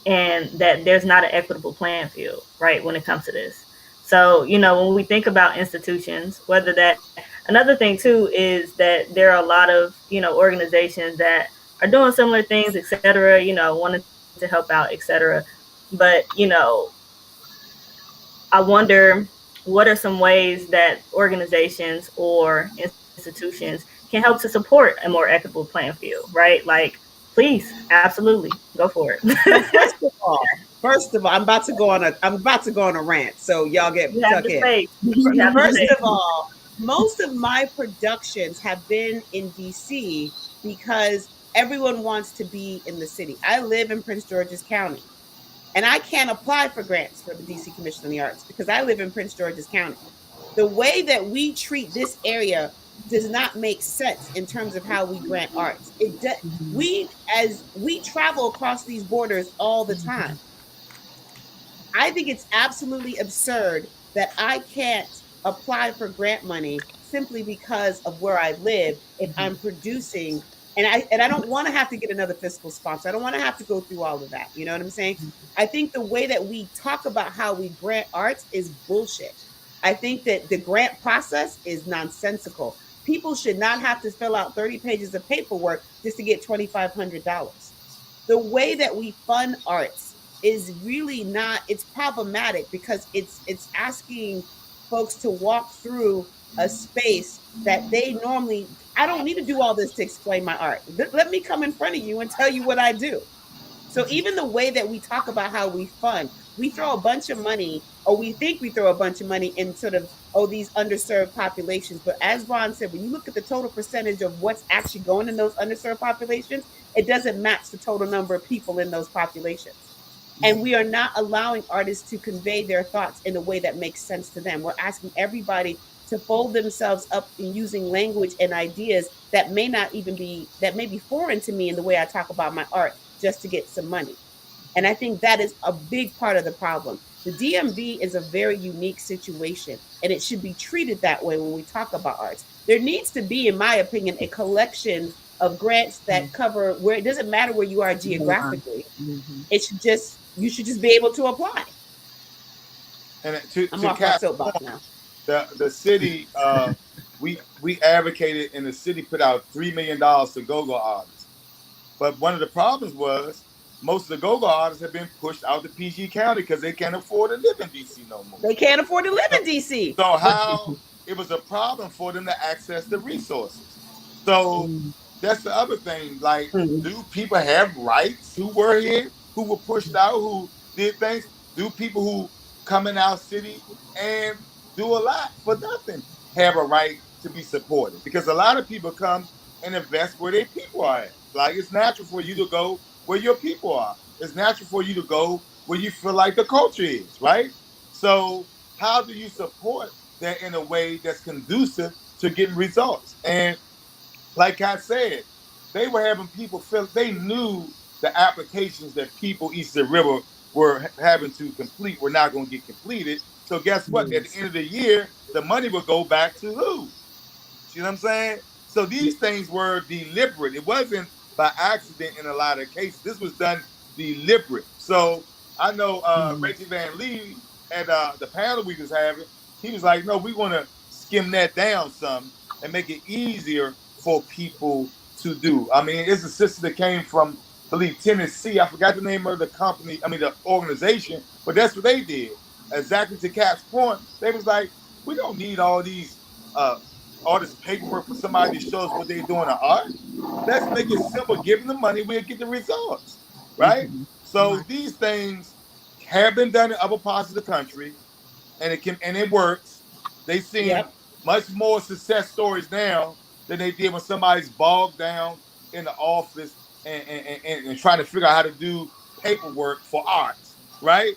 S1: and that there's not an equitable playing field, right, when it comes to this. So, when we think about institutions, whether that, another thing too is that there are a lot of, organizations that are doing similar things, et cetera, wanting to help out, et cetera. But, I wonder what are some ways that organizations or institutions can help to support a more equitable playing field, right? Like, please, absolutely, go for
S5: Well,
S1: it.
S5: first of all, I'm about to go on a rant, so y'all get
S1: You have
S5: tuck
S1: the
S5: in.
S1: space. You have the
S5: First
S1: space.
S5: of all, most of my productions have been in DC because everyone wants to be in the city. I live in Prince George's County, and I can't apply for grants for the DC Commission on the Arts because I live in Prince George's County. The way that we treat this area does not make sense in terms of how we grant arts. We travel across these borders all the time. I think it's absolutely absurd that I can't apply for grant money simply because of where I live if I'm producing and I don't want to have to get another fiscal sponsor. I don't want to have to go through all of that. You know what I'm saying? I think the way that we talk about how we grant arts is bullshit. I think that the grant process is nonsensical. People should not have to fill out 30 pages of paperwork just to get $2,500. The way that we fund arts is really not, it's problematic because it's asking folks to walk through a space that they normally, I don't need to do all this to explain my art. Let me come in front of you and tell you what I do. So even the way that we talk about how we fund, we throw a bunch of money, or we think we throw a bunch of money in sort of, oh, these underserved populations. But as Ron said, when you look at the total percentage of what's actually going in those underserved populations, it doesn't match the total number of people in those populations. And we are not allowing artists to convey their thoughts in a way that makes sense to them. We're asking everybody to fold themselves up in using language and ideas that may not even be, that may be foreign to me in the way I talk about my art just to get some money. And I think that is a big part of the problem. The DMV is a very unique situation, and it should be treated that way when we talk about arts. There needs to be, in my opinion, a collection of grants that cover where it doesn't matter where you are geographically. It should just, you should just be able to apply.
S4: And
S5: I'm
S4: to
S5: off my
S4: Kat's
S5: soapbox
S4: point,
S5: now.
S4: the city we advocated and the city put out $3 million to go-go artists. But one of the problems was most of the go-go artists have been pushed out to PG County because they can't afford to live in DC no more.
S5: They can't afford to live in DC.
S4: So how it was a problem for them to access the resources. So that's the other thing. Like, do people have rights who were here, who were pushed out, who did things? Do people who come in our city and do a lot for nothing have a right to be supported? Because a lot of people come and invest where their people are at. Like, it's natural for you to go where your people are. It's natural for you to go where you feel like the culture is, right? So how do you support that in a way that's conducive to getting results? And like I said, they were having people feel they knew the applications that people east of the river were having to complete were not going to get completed. So guess what? At the end of the year, the money will go back to who? See what I'm saying? So these things were deliberate. It wasn't by accident in a lot of cases. This was done deliberate. So I know Reggie Van Lee at the panel we was having, he was like, no, we want to skim that down some and make it easier for people to do. I mean, it's a sister that came from, I believe, Tennessee. I forgot the name of the company, I mean, the organization, but that's what they did. Exactly to Cap's point, they was like, We don't need uh all this paperwork for somebody to show us what they're doing in art. Let's make it simple. Give them the money, we'll get the results. Right?
S2: Mhm.
S4: So these things have been done in other parts of the country, and it works. They seeing
S5: Yep.
S4: much more success stories now than they did when somebody's bogged down in the office and trying to figure out how to do paperwork for art, right?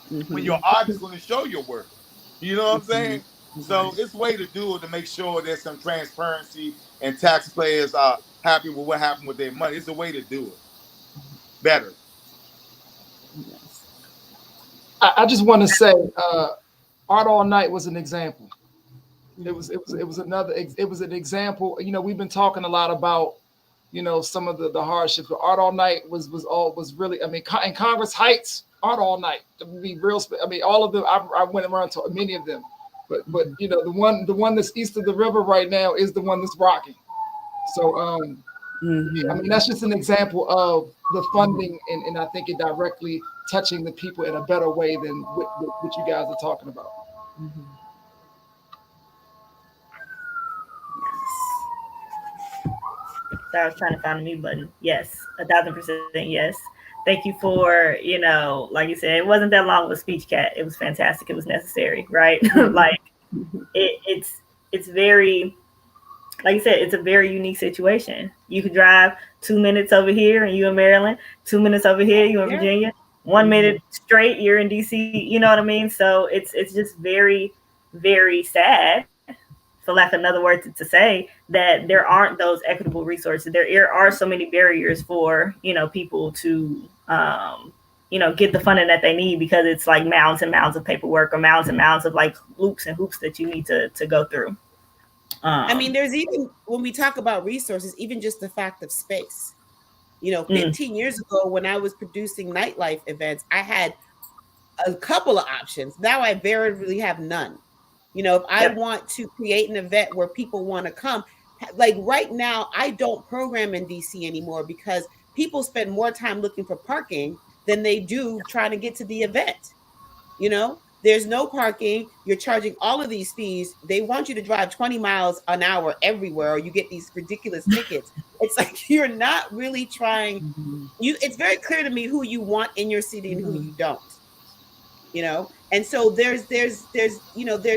S4: When
S5: Mm-hmm.
S4: your art is going to show your work. You know what I'm saying?
S5: Right.
S4: So it's a way to do it to make sure there's some transparency and taxpayers are happy with what happened with their money. It's a way to do it better.
S5: Yes.
S2: I just want to say, Art All Night was an example. It was another it was an example. You know, we've been talking a lot about, you know, some of the hardships. But Art All Night was really, I mean, in Congress Heights, Art All Night, to be real. I mean, all of them. I went around to many of them, but you know, the one that's east of the river right now is the one that's rocking. So I
S5: Mm-hmm.
S2: mean, that's just an example of the funding, and I think it directly touching the people in a better way than what you guys are talking about.
S5: Mm-hmm. Yes.
S1: So I was trying to find a mute button. Yes, 1,000% yes. Thank you for, like you said, it wasn't that long of a speech, Cat. It was fantastic. It was necessary, right?
S5: Mm-hmm.
S1: Like it's very, like you said, it's a very unique situation. You could drive 2 minutes over here and you in Maryland, 2 minutes over here, you in
S5: Yeah.
S1: Virginia, one
S5: Mm-hmm.
S1: minute straight, you're in DC. You know what I mean? So it's just very, very sad, for lack of another word to say, that there aren't those equitable resources. There are so many barriers for, people to get the funding that they need, because it's like mounds and mounds of paperwork, or mounds and mounds of like loops and hoops that you need to go through.
S5: I mean,
S1: Um,
S5: there's even when we talk about resources, even just the fact of space.
S1: mm,
S5: 15 years ago when I was producing nightlife events, I had a couple of options. Now I very really have none. If I
S1: yep.
S5: want to create an event where people want to come, like right now, I don't program in DC anymore because people spend more time looking for parking than they do trying to get to the event. There's no parking. You're charging all of these fees. They want you to drive 20 miles an hour everywhere, or you get these ridiculous tickets. It's like you're not really trying.
S3: Mm-hmm.
S5: It's very clear to me who you want in your city and who
S3: Mm-hmm.
S5: you don't. And so there's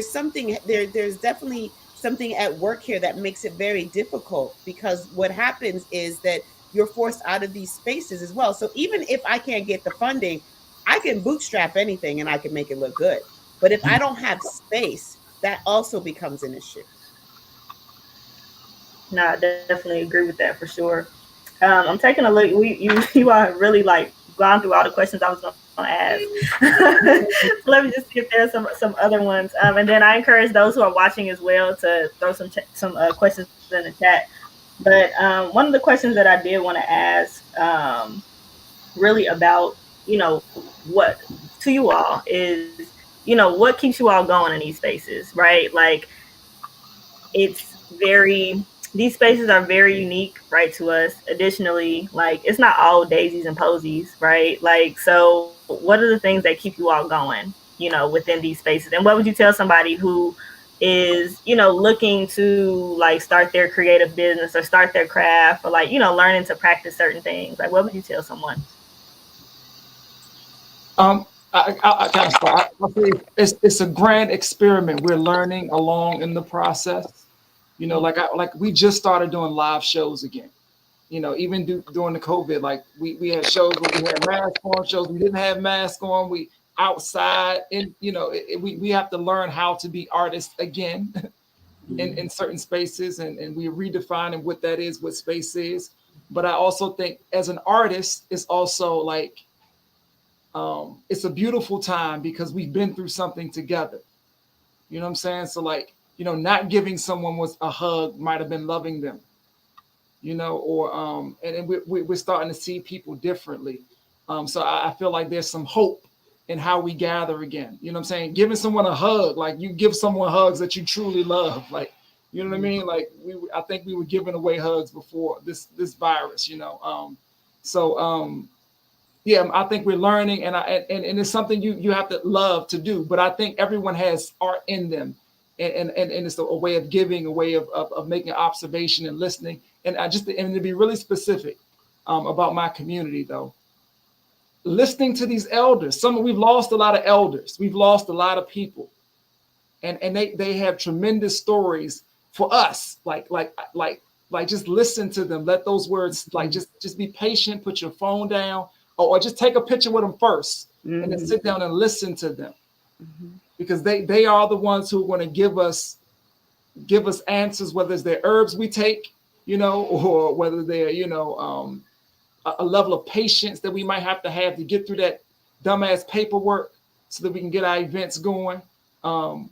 S5: something there's definitely something at work here that makes it very difficult, because what happens is that you're forced out of these spaces as well. So even if I can't get the funding, I can bootstrap anything and I can make it look good. But if I don't have space, that also becomes an issue.
S1: No, I definitely agree with that for sure. I'm taking a look. You are really like gone through all the questions I was going to ask. So let me just see if there's some other ones. And then I encourage those who are watching as well to throw some questions in the chat. But one of the questions that I did want to ask, really about, what to you all is, what keeps you all going in these spaces, right? Like, it's very these spaces are very unique, right, to us. Additionally, like, it's not all daisies and posies, right? Like, so what are the things that keep you all going, within these spaces? And what would you tell somebody who is, looking to like start their creative business or start their craft, or like, learning to practice certain things? Like, what would you tell someone?
S2: I kind of start. I say it's a grand experiment. We're learning along in the process. You know, like we just started doing live shows again. You know, even during the COVID, like we had shows where we had masks on, shows we didn't have masks on. We outside, and we have to learn how to be artists again in certain spaces, and we're redefining what that is, what space is. But I also think as an artist, it's also like it's a beautiful time because we've been through something together. You know what I'm saying? So like, not giving someone was a hug might have been loving them, or and we're starting to see people differently. So I feel like there's some hope in how we gather again. You know what I'm saying? Giving someone a hug, like you give someone hugs that you truly love, like, you know what I mean? Like I think we were giving away hugs before this virus, So yeah, I think we're learning, and it's something you have to love to do. But I think everyone has art in them, and it's a way of giving, a way of making observation and listening. And to be really specific about my community though, listening to these elders. We've lost a lot of elders. We've lost a lot of people, and they have tremendous stories for us. Like just listen to them. Let those words just be patient. Put your phone down, or just take a picture with them 1st, and then sit down and listen to them, because they are the ones who are going to give us answers, whether it's their herbs we take, or whether they're a level of patience that we might have to get through that dumbass paperwork so that we can get our events going. So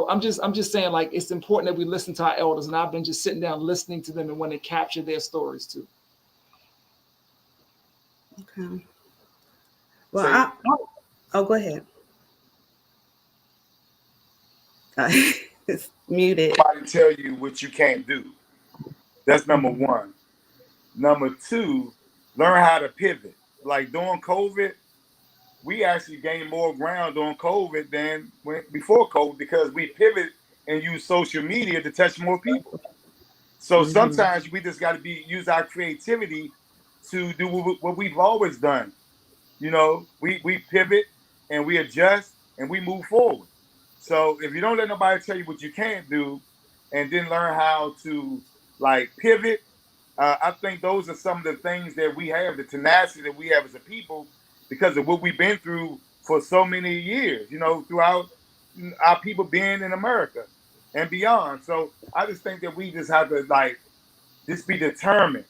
S2: I'm just saying, like, it's important that we listen to our elders, and I've been just sitting down listening to them and want to capture their stories too.
S3: Okay. Well, go ahead. It's muted.
S4: Somebody tell you what you can't do. That's number one. Number two, learn how to pivot. Like during COVID, we actually gained more ground during COVID than before COVID, because we pivot and use social media to touch more people. So sometimes we just got to use our creativity to do what we've always done. We pivot and we adjust and we move forward. So if you don't let nobody tell you what you can't do, and then learn how to like pivot, I think those are some of the things that we have, the tenacity that we have as a people, because of what we've been through for so many years, throughout our people being in America and beyond. So I just think that we just have to just be determined,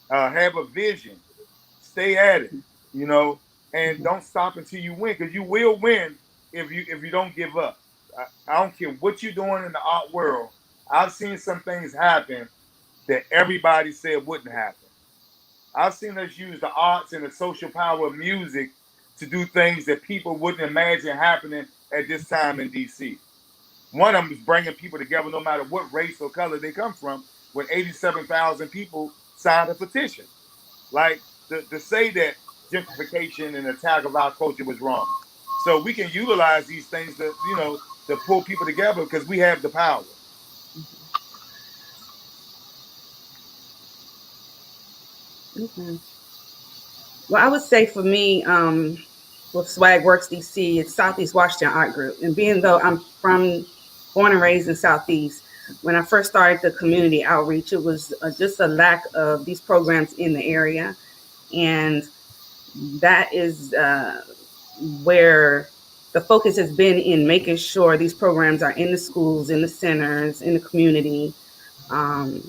S4: have a vision, stay at it, and don't stop until you win, because you will win if you don't give up. I don't care what you're doing in the art world. I've seen some things happen that everybody said wouldn't happen. I've seen us use the arts and the social power of music to do things that people wouldn't imagine happening at this time in DC. One of them is bringing people together no matter what race or color they come from, when 87,000 people signed a petition. Like, to say that gentrification and attack of our culture was wrong. So we can utilize these things to pull people together, because we have the power.
S3: Okay. Well, I would say for me, with Swag Works DC, it's Southeast Washington Art Group. And being though I'm born and raised in Southeast, when I first started the community outreach, it was just a lack of these programs in the area. And that is where the focus has been, in making sure these programs are in the schools, in the centers, in the community. And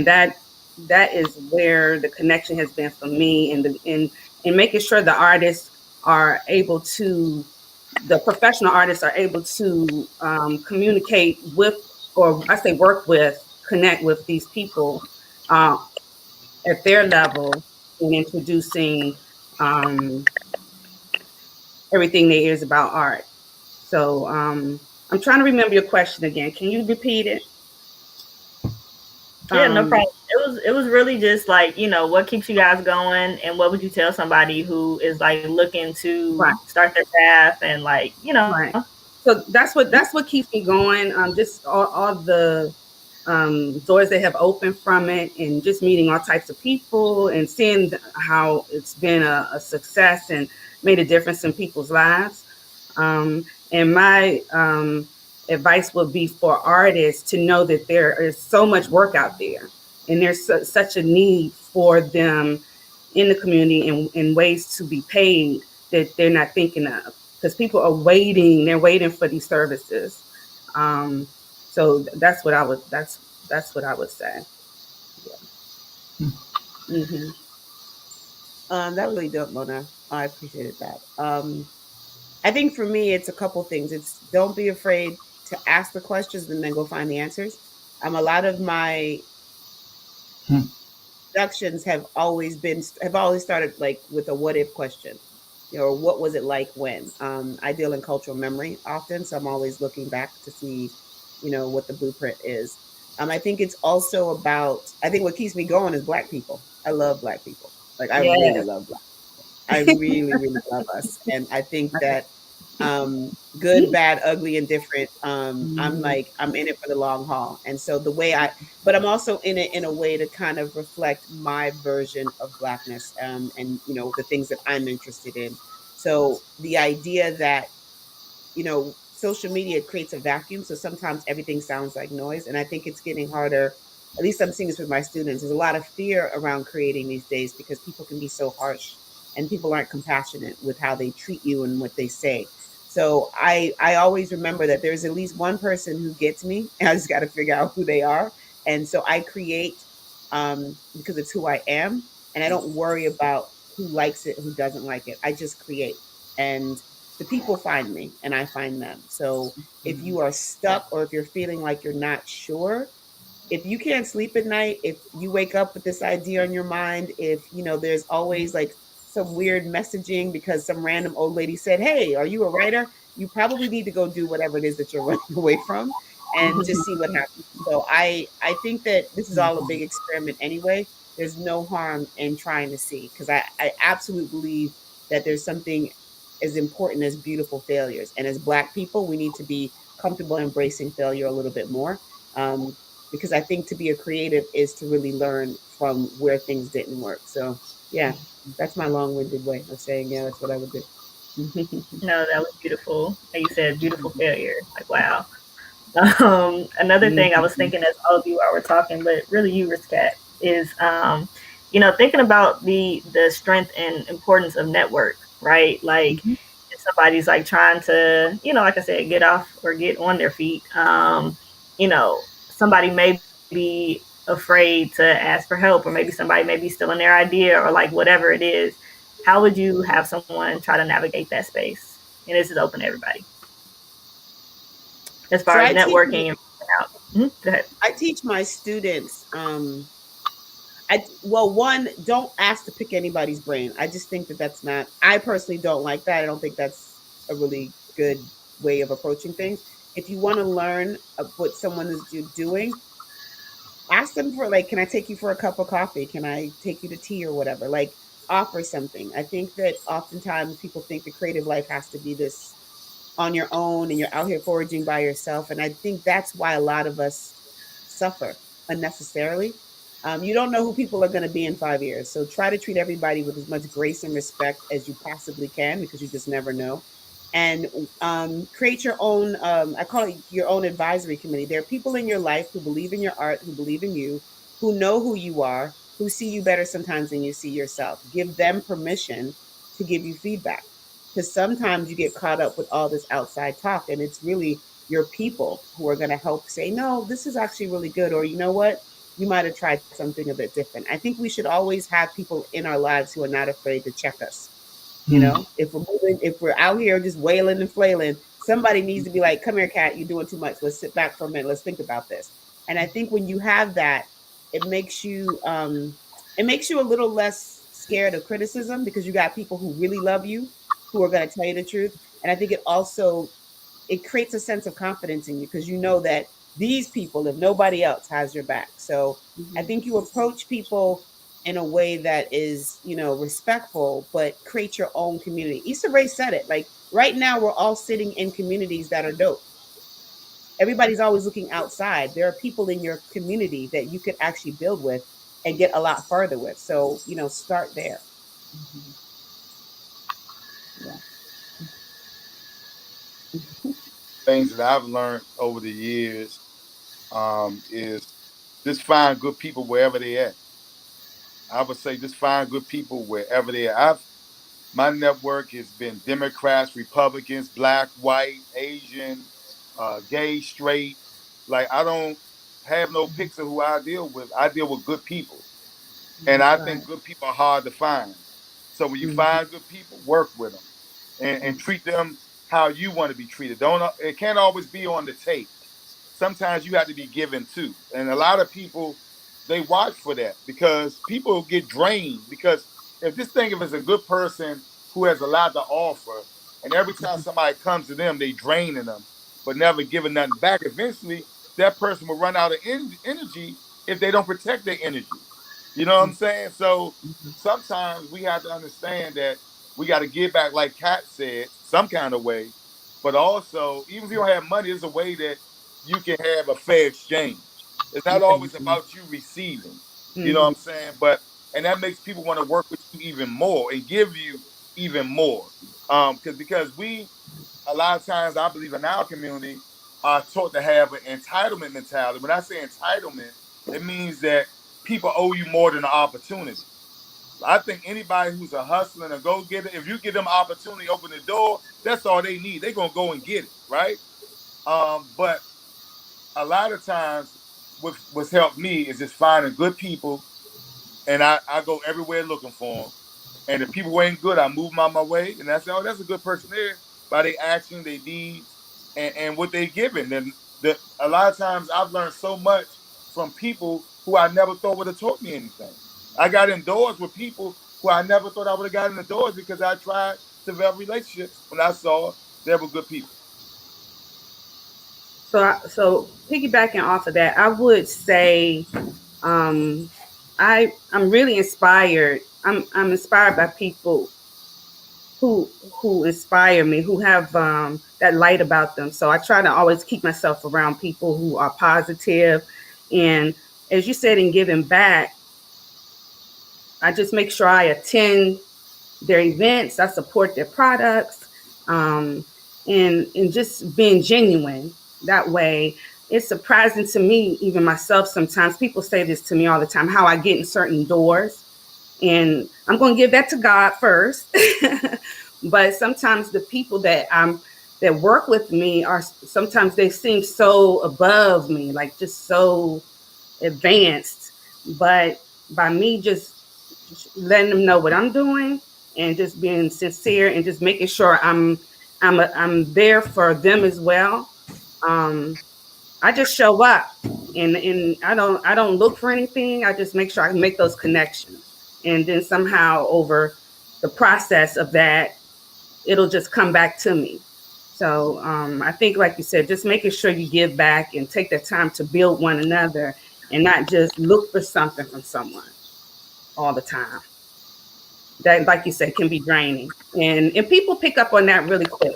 S3: that is where the connection has been for me, and making sure the artists are able to, the professional artists are able to communicate with, or I say work with, connect with these people at their level, and introducing everything there is about art. So I'm trying to remember your question again. Can you repeat it?
S1: Yeah, no problem. It was really just like, what keeps you guys going, and what would you tell somebody who is like looking to start their path, and
S3: Right. So that's what keeps me going. Just all the doors they have opened from it, and just meeting all types of people and seeing how it's been a success and made a difference in people's lives. And my advice would be for artists to know that there is so much work out there, and there's such a need for them in the community, and ways to be paid that they're not thinking of, because people are waiting. They're waiting for these services. So that's what I would say. Yeah. Mm-hmm.
S5: That was really dope, Mona. I appreciated that. I think for me, it's a couple things. It's don't be afraid to ask the questions and then go find the answers. A lot of my productions have always started like with a what if question, or what was it like when. I deal in cultural memory often, so I'm always looking back to see, what the blueprint is. I think it's also about. I think what keeps me going is Black people. I love Black people. Like I really love Black people. I really, really love us, and I think that Good, bad, ugly, and different. I'm
S3: Mhm.
S5: like, I'm in it for the long haul. And so the way but I'm also in it in a way to kind of reflect my version of blackness, and the things that I'm interested in. So the idea that social media creates a vacuum. So sometimes everything sounds like noise. And I think it's getting harder. At least I'm seeing this with my students. There's a lot of fear around creating these days because people can be so harsh and people aren't compassionate with how they treat you and what they say. So I always remember that there's at least one person who gets me, and I just got to figure out who they are. And so I create, because it's who I am, and I don't worry about who likes it, who doesn't like it. I just create. And the people find me and I find them. So if you are stuck or if you're feeling like you're not sure, if you can't sleep at night, if you wake up with this idea on your mind, if there's always like some weird messaging because some random old lady said, "Hey, are you a writer?" You probably need to go do whatever it is that you're running away from and just see what happens. So I think that this is all a big experiment anyway. There's no harm in trying to see because I absolutely believe that there's something as important as beautiful failures. And as Black people, we need to be comfortable embracing failure a little bit more. Um, because I think to be a creative is to really learn from where things didn't work. So yeah, that's my long-winded way of saying yeah, that's what I would do.
S1: No, that was beautiful. Like you said, beautiful failure. Like, wow. Another thing I was
S3: Mhm.
S1: thinking as all of you are were talking, but really you, Riskat, is thinking about the strength and importance of network, right? Like
S3: Mhm.
S1: if somebody's like trying to, like I said, get off or get on their feet, you know, somebody may be afraid to ask for help, or maybe somebody may be still in their idea or like whatever it is. How would you have someone try to navigate that space? And this is open to everybody as
S5: So
S1: far as networking and out. Go ahead.
S5: I teach my students. Well, one, don't ask to pick anybody's brain. I just think that that's not. I personally don't like that. I don't think that's a really good way of approaching things. If you want to learn what someone is doing, ask them for, like, can I take you for a cup of coffee? Can I take you to tea or whatever? Like, offer something. I think that oftentimes people think the creative life has to be this on your own and you're out here foraging by yourself. And I think that's why a lot of us suffer unnecessarily. You don't know who people are going to be in 5 years. So try to treat everybody with as much grace and respect as you possibly can because you just never know. And create your own, I call it your own advisory committee. There are people in your life who believe in your art, who believe in you, who know who you are, who see you better sometimes than you see yourself. Give them permission to give you feedback because sometimes you get caught up with all this outside talk and it's really your people who are going to help say, no, this is actually really good, or you know what, you might have tried something a bit different. I think we should always have people in our lives who are not afraid to check us.
S2: Hmm.
S5: If we're out here just wailing and flailing, somebody needs to be like, come here, cat, you're doing too much, let's sit back for a minute, let's think about this. And I think when you have that, it makes you it makes you a little less scared of criticism because you got people who really love you, who are going to tell you the truth. And I think it creates a sense of confidence in you because you know that these people, if nobody else, has your back. So I think you approach people in a way that is, respectful, but create your own community. Issa Rae said it. Like right now, we're all sitting in communities that are dope. Everybody's always looking outside. There are people in your community that you could actually build with and get a lot further with. So, start there. Yeah.
S4: Things that I've learned over the years is just find good people wherever they at. I would say just find good people wherever they are. My network has been Democrats, Republicans, black, white, Asian, gay, straight. Like I don't have no picks of who I deal with. I deal with good people. And
S5: That's
S4: I
S5: right.
S4: think good people are hard to find. So when you
S5: Mhm.
S4: find good people, work with them and treat them how you want to be treated. Don't it can't always be on the take. Sometimes you have to be given too. And a lot of people they watch for that because people get drained because if this thing if it's a good person who has a lot to offer and every time somebody comes to them they draining them but never giving nothing back eventually that person will run out of energy if they don't protect their energy. You know what I'm saying? So sometimes we have to understand that we got to give back, like Kat said, some kind of way. but also, even if you don't have money, there's a way that you can have a fair exchange. It's not always about you receiving. You know what
S3: Mhm.
S4: I'm saying? But and that makes people want to work with you even more and give you even more. Because we a lot of times I believe in our community are taught to have an entitlement mentality. When I say entitlement, it means that people owe you more than an opportunity. I think anybody who's a hustler and a go getter, if you give them opportunity, open the door, that's all they need. They're gonna go and get it, right? But a lot of times, what's helped me is just finding good people, and I go everywhere looking for them. And if people ain't good, I move them out my way, and I say, oh, that's a good person there by their action, their deeds, and what they giving. And a lot of times I've learned so much from people who I never thought would have taught me anything. I got indoors with people who I never thought I would have got in the doors because I tried to develop relationships when I saw they were good people.
S3: So piggybacking off of that, I would say um, I'm really inspired. I'm inspired by people who who inspire me, who have that light about them. So I try to always keep myself around people who are positive, and as you said, in giving back, I just make sure I attend their events, I support their products, um, and just being genuine. That way, it's surprising to me, even myself. Sometimes people say this to me all the time, how I get in certain doors, and I'm going to give that to God first. But sometimes the people that work with me are sometimes they seem so above me, like just so advanced. But by me just letting them know what I'm doing and just being sincere and just making sure I'm there for them as well. Um, I just show up, and I don't look for anything. I just make sure I can make those connections, and then somehow over the process of that, it'll just come back to me. So I think, like you said, just making sure you give back and take the time to build one another, and not just look for something from someone all the time. That, like you said, can be draining, and people pick up on that really quick.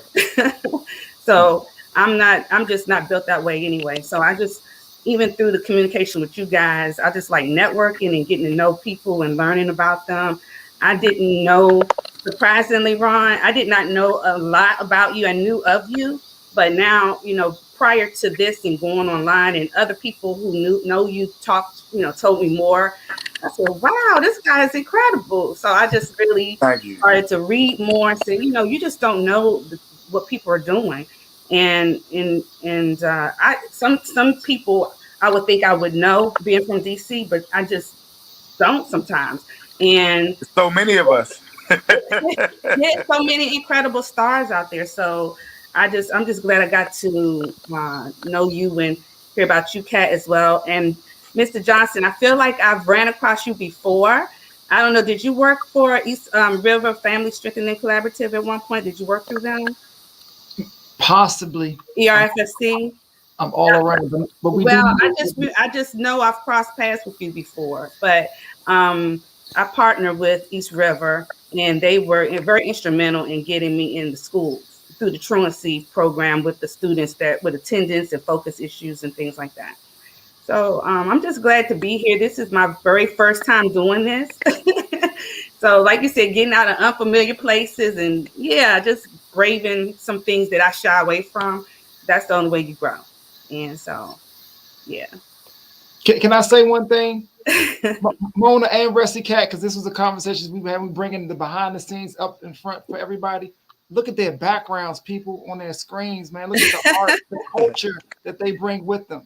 S3: So I'm just not built that way anyway. So I just, even through the communication with you guys, I just like networking and getting to know people and learning about them. I didn't know, surprisingly, Ron, I did not know a lot about you. I knew of you, but now, prior to this and going online, and other people who know you talked, told me more. I said, wow, this guy is incredible. So I just really
S4: Thank you.
S3: started to read more and say, you just don't know what people are doing. And I some people I would think I would know being from DC, but I just don't sometimes. And
S4: So many of us.
S3: there's so many incredible stars out there. So I'm just glad I got to know you and hear about you, Kat, as well. And Mr. Johnson, I feel like I've ran across you before. I don't know. Did you work for East River Family Strengthening Collaborative at one point? Did you work through them?
S2: Possibly. I'm,
S3: ERFSC.
S2: I'm all around, but we do.
S3: Well, I just know I've crossed paths with you before, but I partnered with East River, and they were very instrumental in getting me in the schools through the truancy program with the students that with attendance and focus issues and things like that. So I'm just glad to be here. This is my very first time doing this. So, like you said, getting out of unfamiliar places and yeah, just braving some things that I shy away from. That's the only way you grow. And so, yeah.
S2: Can I say one thing? Mona and Rusty Cat, because this was a conversation we were having, bringing the behind the scenes up in front for everybody. Look at their backgrounds, people on their screens, man. Look at the art, the culture that they bring with them.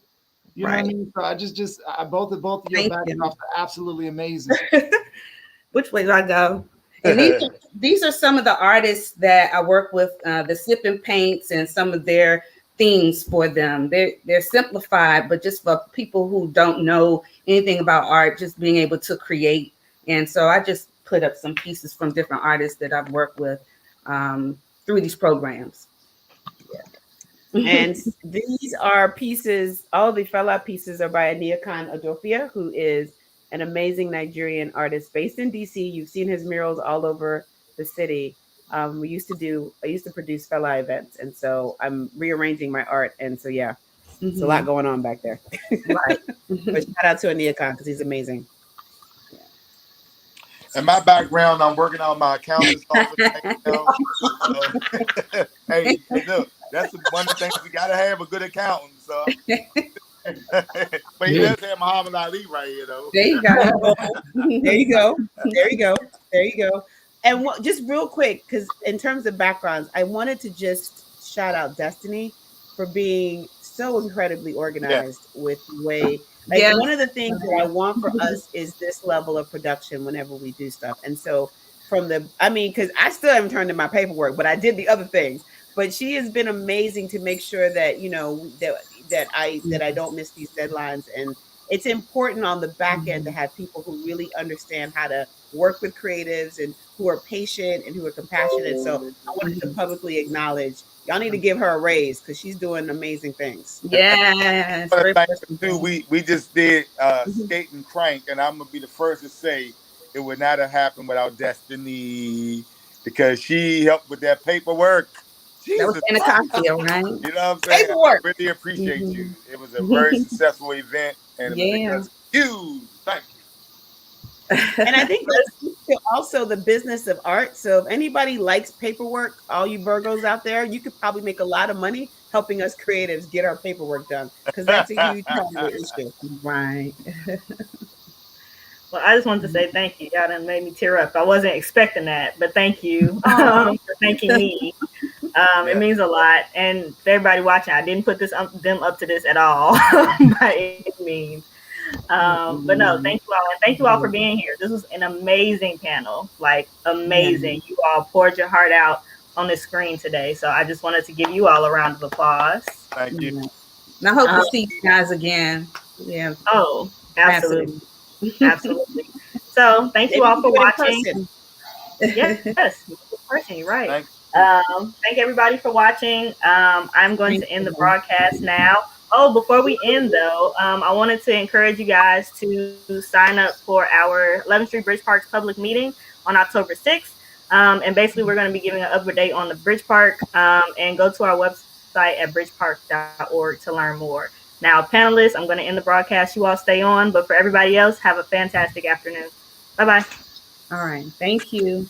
S2: You know what I
S3: Right.
S2: mean? So both of your
S3: Thank you.
S2: backgrounds are absolutely amazing.
S3: Which way do I go? And these are some of the artists that I work with, the sip and paints and some of their themes for them. They're simplified, but just for people who don't know anything about art, just being able to create. And so I just put up some pieces from different artists that I've worked with through these programs.
S5: And these are pieces, all the fella pieces are by Aniakan Adofia, who is an amazing Nigerian artist based in DC. You've seen his murals all over the city. I used to produce fellow events, and so I'm rearranging my art, and so yeah, it's a lot
S3: Mhm.
S5: going on back there.
S3: Right.
S5: But shout out to Ania Khan because he's amazing.
S4: In my background, I'm working on my accountant's office right now. So, hey, look, that's one of the things you gotta have a good accountant. So, but he
S2: Yeah.
S4: does have Muhammad Ali right here, though.
S3: There you go.
S5: Oh, there you go. There you go. There you go. And what, just real quick, because in terms of backgrounds, I wanted to just shout out Destiny for being so incredibly
S4: Yeah,
S5: organized with the way, like,
S3: Yes.
S5: one of the things that I want for us is this level of production whenever we do stuff. And so, I mean, because I still haven't turned in my paperwork, but I did the other things. But she has been amazing to make sure that, that I don't miss these deadlines. And it's important on the back end to have people who really understand how to work with creatives and who are patient and who are compassionate. So I wanted to
S3: Mhm.
S5: publicly acknowledge y'all need to give her a raise because she's doing amazing things.
S3: Yes.
S4: one of
S3: Very
S4: the things too.
S3: personable.
S4: We just did
S5: Mhm.
S4: skate and crank, and I'm gonna be the first to say it would not have happened without Destiny because she helped with that paperwork.
S3: That was
S4: Jesus Christ.
S3: Anacostia, right?
S4: You know what I'm saying? I
S5: Paperwork.
S4: really appreciate you.
S3: Mhm.
S4: It was a very successful event, and it was
S3: Yeah.
S4: because of you. Thank you.
S5: And I think that speaks to also the business of art. So if anybody likes paperwork, all you Virgos out there, you could probably make a lot of money helping us creatives get our paperwork done because that's a huge part of the issue.
S3: Right.
S1: Well, I just wanted to say thank you. Y'all done made me tear up. I wasn't expecting that, but thank you
S3: Oh.
S1: for thanking me. It
S4: Yeah.
S1: means a lot. And for everybody watching, I didn't put them up to this at all by any means. But no, thank you all. And thank you all for being here. This was an amazing panel. Like,
S3: Yeah.
S1: amazing. You all poured your heart out on the screen today. So I just wanted to give you all a round of applause.
S4: Thank you.
S3: Yeah. And I hope to
S1: Um,
S3: see you guys again. Yeah.
S1: oh,
S3: Capacity.
S1: absolutely. Absolutely. So thank you
S5: Maybe we
S1: all
S5: can
S1: for
S5: do it in
S1: watching.
S5: person.
S1: Yes, person, you're right.
S4: Thank you.
S1: Thank everybody for watching. I'm going
S3: Thank
S1: to end the
S3: you.
S1: broadcast now. Oh, before we end though, I wanted to encourage you guys to sign up for our 11th Street Bridge Park's public meeting on October 6th. And basically, we're going to be giving an update on the Bridge Park, and go to our website at bridgepark.org to learn more. Now, panelists, I'm going to end the broadcast. You all stay on, but for everybody else, have a fantastic afternoon. Bye bye.
S3: All right. Thank you.